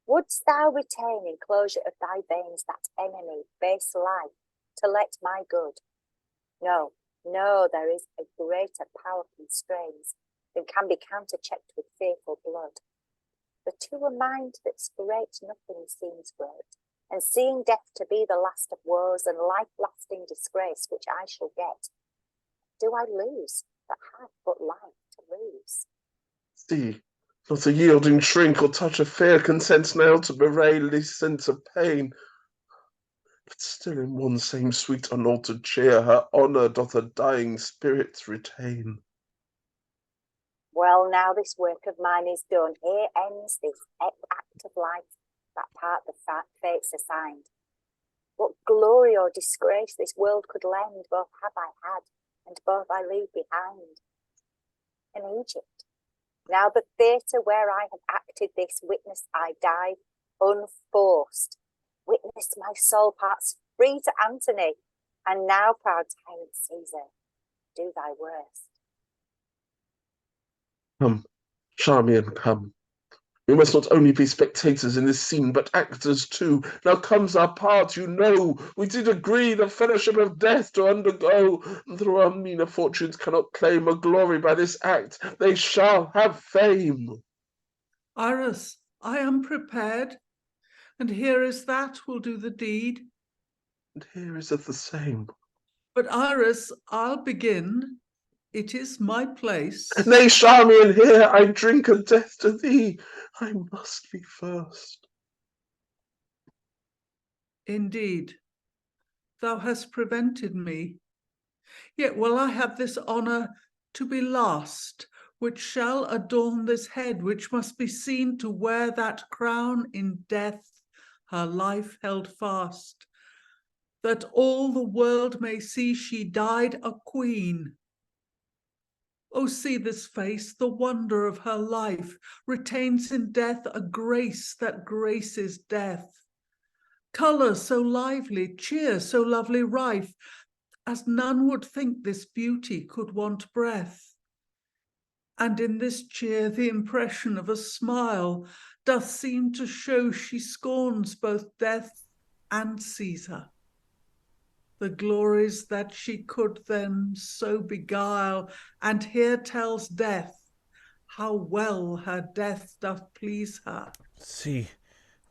Wouldst thou retain in closure of thy veins that enemy, base life, to let my good? No, no, there is a greater power constrains than can be counterchecked with fearful blood. For to a mind that's great, nothing seems great, and seeing death to be the last of woes and life-lasting disgrace which I shall get, do I lose that have but life to lose? See, not a yielding shrink or touch of fear consents now to bewray least sense of pain. But still in one same sweet unaltered cheer her honour doth her dying spirits retain. Well, now this work of mine is done. Here ends this act of life, that part the fates assigned. What glory or disgrace this world could lend, both have I had, and both I leave behind. In Egypt, now the theatre where I have acted this, witness I died unforced. Witness my soul parts free to Antony, and now, proud tyrant Caesar, do thy worst. Come, Charmian, come. We must not only be spectators in this scene, but actors too. Now comes our part, you know. We did agree the fellowship of death to undergo, and though our meaner fortunes cannot claim a glory by this act, they shall have fame. Iras, I am prepared, and here is that will do the deed. And here is it the same. But Iras, I'll begin. It is my place. Nay, Charmian, here I drink a death to thee. I must be first. Indeed, thou hast prevented me. Yet will I have this honour to be last, which shall adorn this head, which must be seen to wear that crown in death, her life held fast, that all the world may see she died a queen. Oh, see this face, the wonder of her life, retains in death a grace that graces death. Colour so lively, cheer so lovely rife, as none would think this beauty could want breath. And in this cheer the impression of a smile doth seem to show she scorns both death and Caesar. The glories that she could then so beguile, and here tells death how well her death doth please her. See,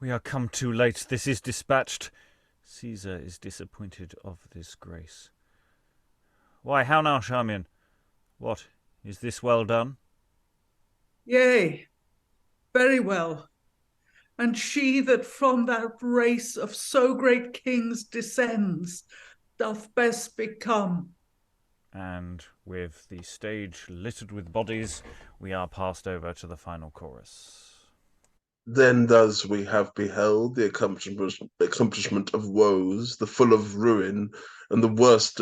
we are come too late. This is dispatched. Caesar is disappointed of this grace. Why, how now, Charmian? What, is this well done? Yea, very well. and she that from that race of so great kings descends, doth best become. And with the stage littered with bodies, we are passed over to the final chorus. Then thus we have beheld the accomplishment of woes, the full of ruin, and the worst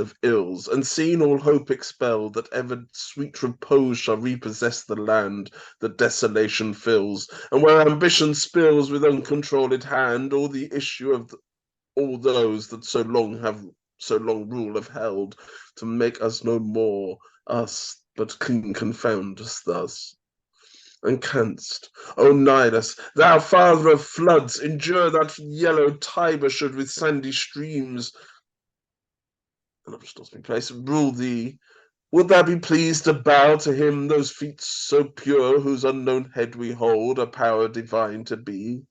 of ills, and seen all hope expelled, that ever sweet repose shall repossess the land that desolation fills, and where ambition spills with uncontrolled hand all the issue of all those that so long rule have held, to make us no more us, but can confound us thus. And canst, O Nilus, thou father of floods, endure that yellow Tiber should with sandy streams, and I've just lost my place, rule thee? Wilt thou be pleased to bow to him those feet so pure, whose unknown head we hold, a power divine to be?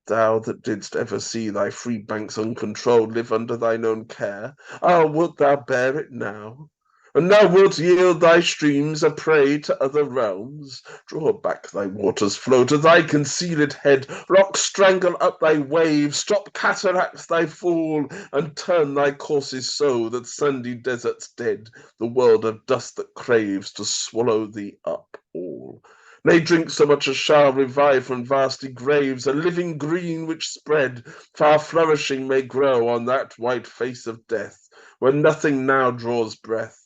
Thou that didst ever see thy free banks uncontrolled live under thine own care, wilt thou bear it now? And now wilt yield thy streams a prey to other realms? Draw back thy waters' flow to thy concealed head, rocks strangle up thy waves, stop cataracts thy fall, and turn thy courses so that sandy deserts dead, the world of dust that craves to swallow thee up all. Nay, drink so much as shall revive from vasty graves, a living green which spread, far flourishing may grow on that white face of death, where nothing now draws breath.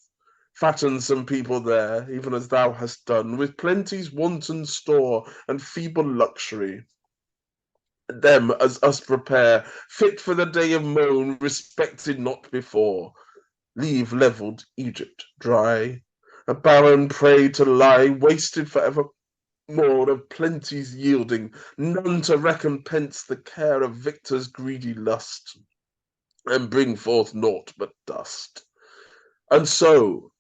Fatten some people there, even as thou hast done, with plenty's wanton store and feeble luxury. Them as us prepare, fit for the day of moan, respected not before. Leave levelled Egypt dry, a barren prey to lie, wasted for evermore of plenty's yielding, none to recompense the care of victor's greedy lust, and bring forth naught but dust. And so,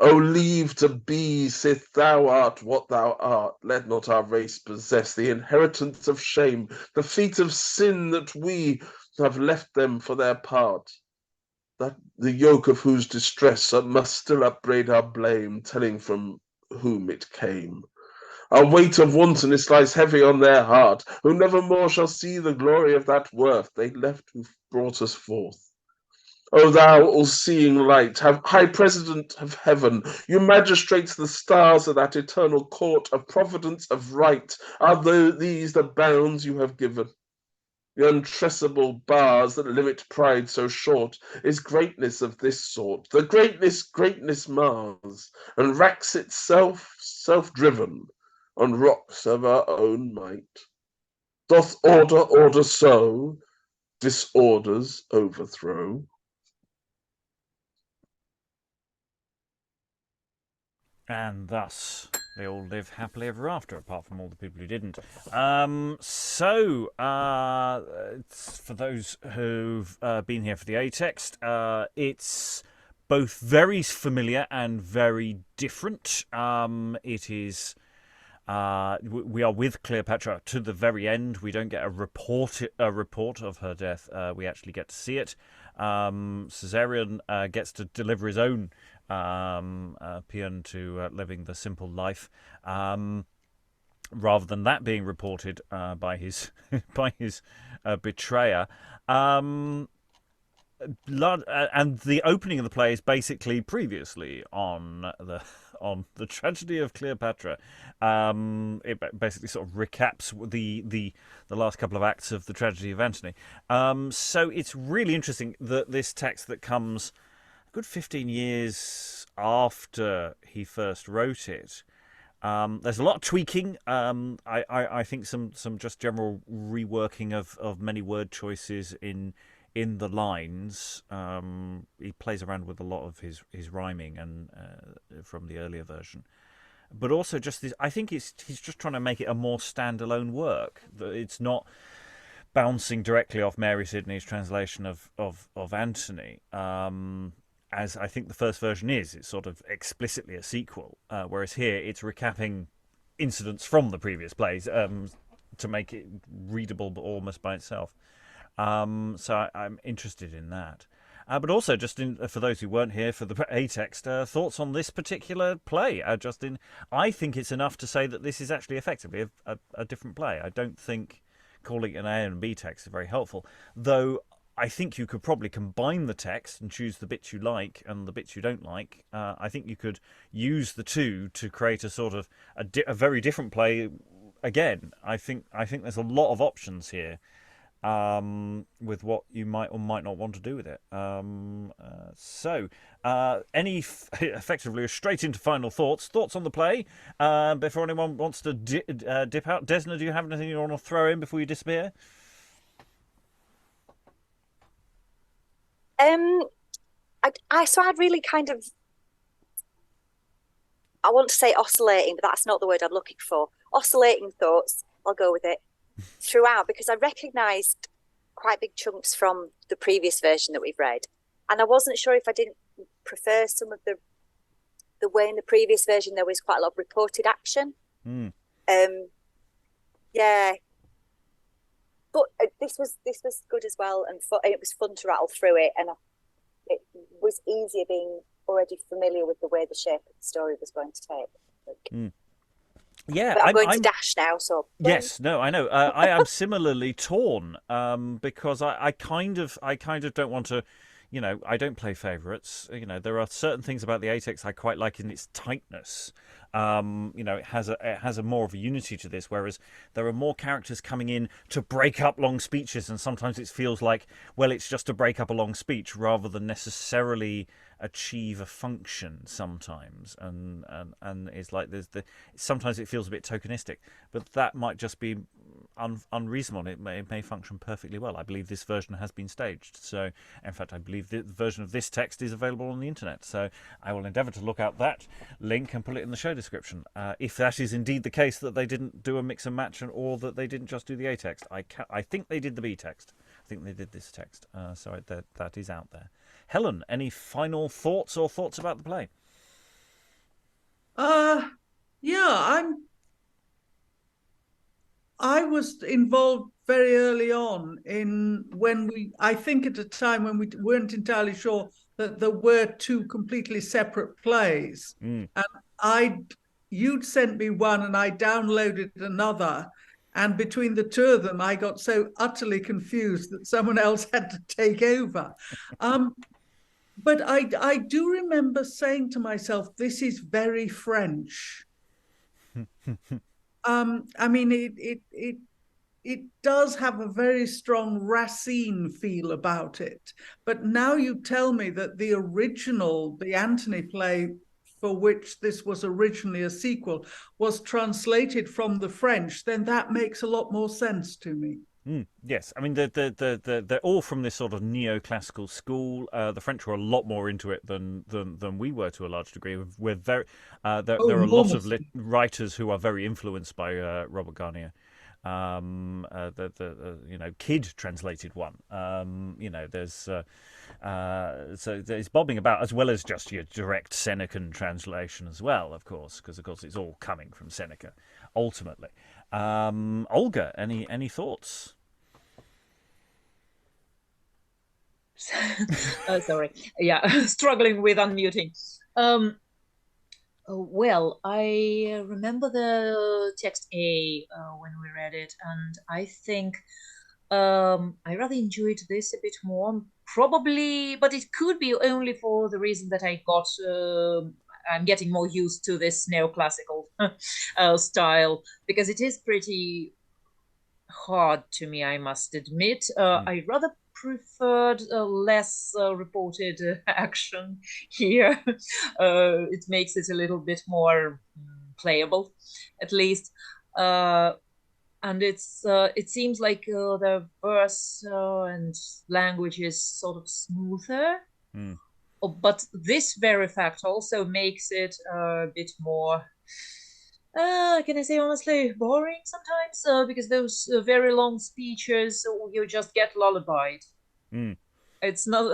O leave to be, sith thou art what thou art, let not our race possess the inheritance of shame, the feet of sin that we have left them for their part, that the yoke of whose distress must still upbraid our blame, telling from whom it came. Our weight of wantonness lies heavy on their heart, who never more shall see the glory of that worth they left who brought us forth. O thou all-seeing light, have high president of heaven, you magistrates the stars of that eternal court of providence of right, are these the bounds you have given? The untraceable bars that limit pride so short is greatness of this sort. The greatness mars, and racks itself self-driven on rocks of our own might. Doth order so, disorders overthrow. And thus they all live happily ever after, apart from all the people who didn't. For those who've been here for the A-text, it's both very familiar and very different. It is... we are with Cleopatra to the very end. We don't get a report of her death. We actually get to see it. Caesarion gets to deliver his own paean to living the simple life, rather than that being reported by his betrayer. And the opening of the play is basically previously on the tragedy of Cleopatra. It basically sort of recaps the last couple of acts of the tragedy of Antony. So it's really interesting that this text that comes a good 15 years after he first wrote it. There's a lot of tweaking. I think some just general reworking of many word choices in the lines. He plays around with a lot of his rhyming and from the earlier version, but also just this. I think he's just trying to make it a more standalone work. It's not bouncing directly off Mary Sidney's translation of Antony, as I think the first version is. It's sort of explicitly a sequel, whereas here it's recapping incidents from the previous plays to make it readable, but almost by itself. So I'm interested in that. But also, just for those who weren't here for the A text, thoughts on this particular play, Justin? I think it's enough to say that this is actually effectively a different play. I don't think calling it an A and B text is very helpful, though. I think you could probably combine the text and choose the bits you like and the bits you don't like. I think you could use the two to create a sort of a very different play. Again, I think there's a lot of options here with what you might or might not want to do with it. Effectively straight into final thoughts on the play before anyone wants to dip out. Desna, do you have anything you want to throw in before you disappear? I'd really kind of, I want to say oscillating, but that's not the word I'm looking for. Oscillating thoughts, I'll go with it, throughout, because I recognised quite big chunks from the previous version that we've read. And I wasn't sure if I didn't prefer some of the way in the previous version there was quite a lot of reported action. Yeah. But this was good as well, and it was fun to rattle through it, and it was easier being already familiar with the way the shape of the story was going to take. Yeah, but I'm going to dash now. So yes, no, I know. I am similarly torn because I kind of don't want to. I don't play favourites. There are certain things about the A-text I quite like in its tightness. It has a more of a unity to this, whereas there are more characters coming in to break up long speeches, and sometimes it feels like, well, it's just to break up a long speech rather than necessarily achieve a function sometimes, and it's like sometimes it feels a bit tokenistic, but that might just be unreasonable. It may function perfectly well. I believe this version has been staged, so in fact I believe the version of this text is available on the internet, so I will endeavour to look out that link and put it in the show description, if that is indeed the case, that they didn't do a mix and match, or that they didn't just do the A text. I think they did the B text. I think they did this text, so that is out there. Helen, any final thoughts about the play? I was involved very early on I think at a time when we weren't entirely sure that there were two completely separate plays. And you'd sent me one and I downloaded another. And between the two of them, I got so utterly confused that someone else had to take over. But I do remember saying to myself, this is very French. I mean, it does have a very strong Racine feel about it. But now you tell me that the Antony play, for which this was originally a sequel, was translated from the French, then that makes a lot more sense to me. Yes, I mean they're all from this sort of neoclassical school. The French were a lot more into it than we were to a large degree. We're very there are a lot of writers who are very influenced by Robert Garnier. Kidd translated one. There's so there's bobbing about, as well as just your direct Senecan translation as well, of course, because of course it's all coming from Seneca ultimately. Olga, any thoughts? Sorry, yeah, struggling with unmuting. Well, I remember the text A when we read it, and I think I rather enjoyed this a bit more, probably, but it could be only for the reason that I'm getting more used to this neoclassical style, because it is pretty hard to me, I must admit. I rather preferred less reported action here. It makes it a little bit more playable, at least. And it seems like the verse and language is sort of smoother. But this very fact also makes it a bit more, can I say honestly, boring sometimes, because those very long speeches, you just get lullabied. It's not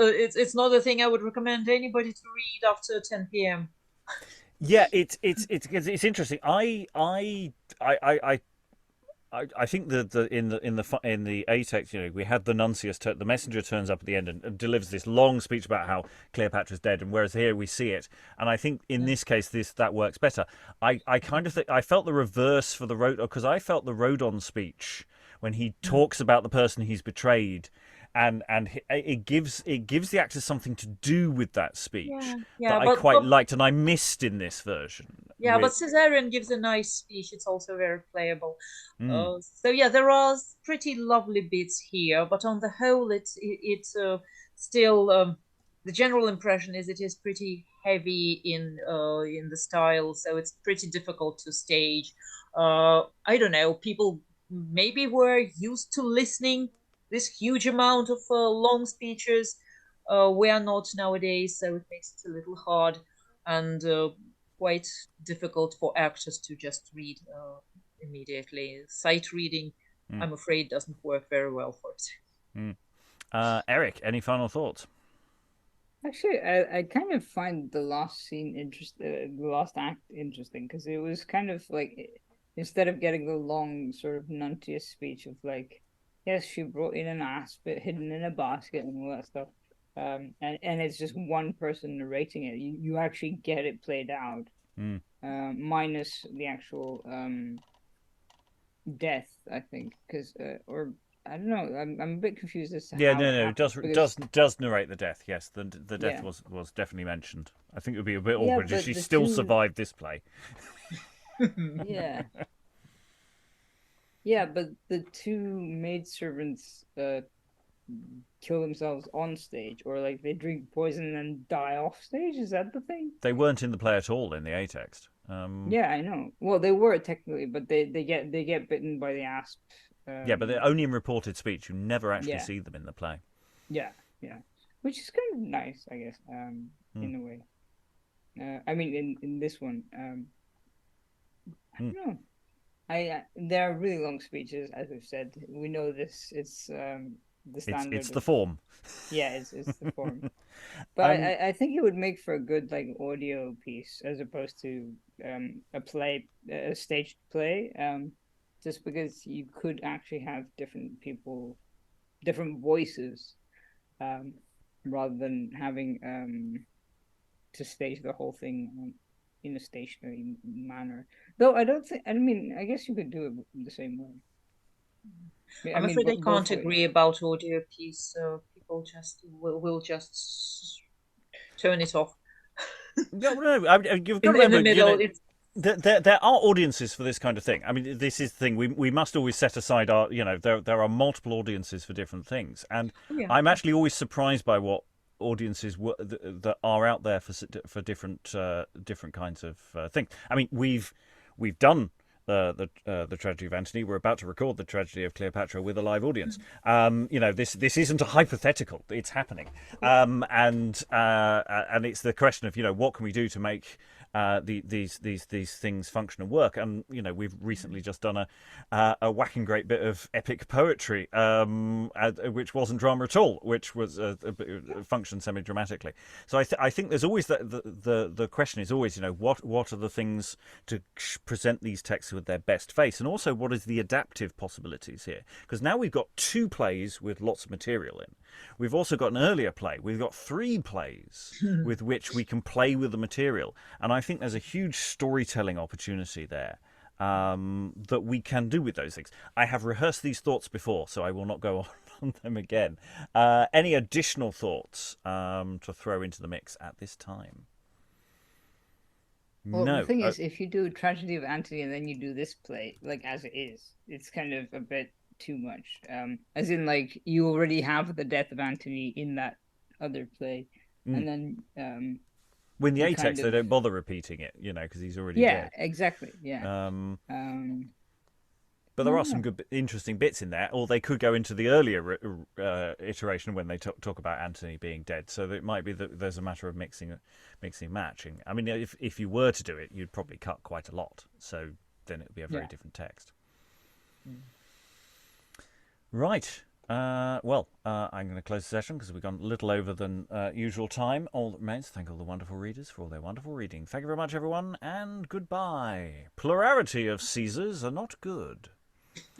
a thing I would recommend anybody to read after 10 p.m. Yeah, it's interesting. I think in the A text, we had the nuntius, the messenger turns up at the end and delivers this long speech about how Cleopatra's dead, and whereas here we see it, and I think in this case that works better. I kind of think I felt the reverse for the Rodon, because I felt the Rodon speech when he talks about the person he's betrayed. And it gives the actors something to do with that speech that I quite liked, and I missed in this version. Yeah, but Caesarion gives a nice speech. It's also very playable. So yeah, there are pretty lovely bits here, but on the whole, it's still the general impression is it is pretty heavy in the style, so it's pretty difficult to stage. I don't know, people maybe were used to listening this huge amount of long speeches. We are not nowadays, so it makes it a little hard and quite difficult for actors to just read immediately. Sight reading, I'm afraid, doesn't work very well for it. Eric, any final thoughts? Actually, I kind of find the last scene the last act interesting, because it was kind of like, instead of getting the long sort of nuntius speech of like, yes, she brought in an asp hidden in a basket and all that stuff. And it's just one person narrating it. You actually get it played out, minus the actual death, I think, because or I don't know. I'm a bit confused as to how it does narrate the death. Yes, the death was definitely mentioned. I think it would be a bit awkward if she still survived this play. Yeah. Yeah, but the two maidservants kill themselves on stage, or like they drink poison and die off stage. Is that the thing? They weren't in the play at all in the A text. Yeah, I know. Well, they were technically, but they get bitten by the asp. Yeah, but they're only in reported speech. You never actually see them in the play. Yeah, which is kind of nice, I guess, in a way. I mean, in this one, I don't know. There are really long speeches, as we've said. We know this. It's the standard. It's the form. Yeah, it's the form. But I think it would make for a good like audio piece as opposed to a staged play. Just because you could actually have different people, different voices, rather than having to stage the whole thing in a stationary manner. Though I don't think. I mean, I guess you could do it the same way. I'm afraid I can't agree about audio piece. So people just will just turn it off. No, you've got to remember, in the middle. There are audiences for this kind of thing. I mean, this is the thing. We must always set aside our. There are multiple audiences for different things, and I'm actually always surprised by what audiences that are out there for different kinds of things. I mean, we've done the tragedy of Antony. We're about to record the tragedy of Cleopatra with a live audience. This isn't a hypothetical; it's happening, and it's the question of what can we do to make these things function and work. And we've recently just done a whacking great bit of epic poetry, which wasn't drama at all, which was functioned semi-dramatically. So I think there's always the question is always what are the things to present these texts with their best face, and also what is the adaptive possibilities here, because now we've got 2 plays with lots of material in. We've also got an earlier play. We've got 3 plays with which we can play with the material, and I think there's a huge storytelling opportunity there that we can do with those things. I have rehearsed these thoughts before, so I will not go on them again. Any additional thoughts to throw into the mix at this time? Well, no. The thing is, if you do Tragedy of Antony and then you do this play, like as it is, it's kind of a bit too much. As in, like, you already have the death of Antony in that other play, and then when the A text, they don't bother repeating it, because he's already dead. Yeah, exactly. Yeah. But there are some good, interesting bits in there, or they could go into the earlier iteration when they talk about Antony being dead. So it might be that there's a matter of mixing, matching. I mean, if you were to do it, you'd probably cut quite a lot. So then it would be a very different text. Right. I'm going to close the session because we've gone a little over than usual time. All that remains, thank all the wonderful readers for all their wonderful reading. Thank you very much, everyone, and goodbye. Plurality of Caesars are not good.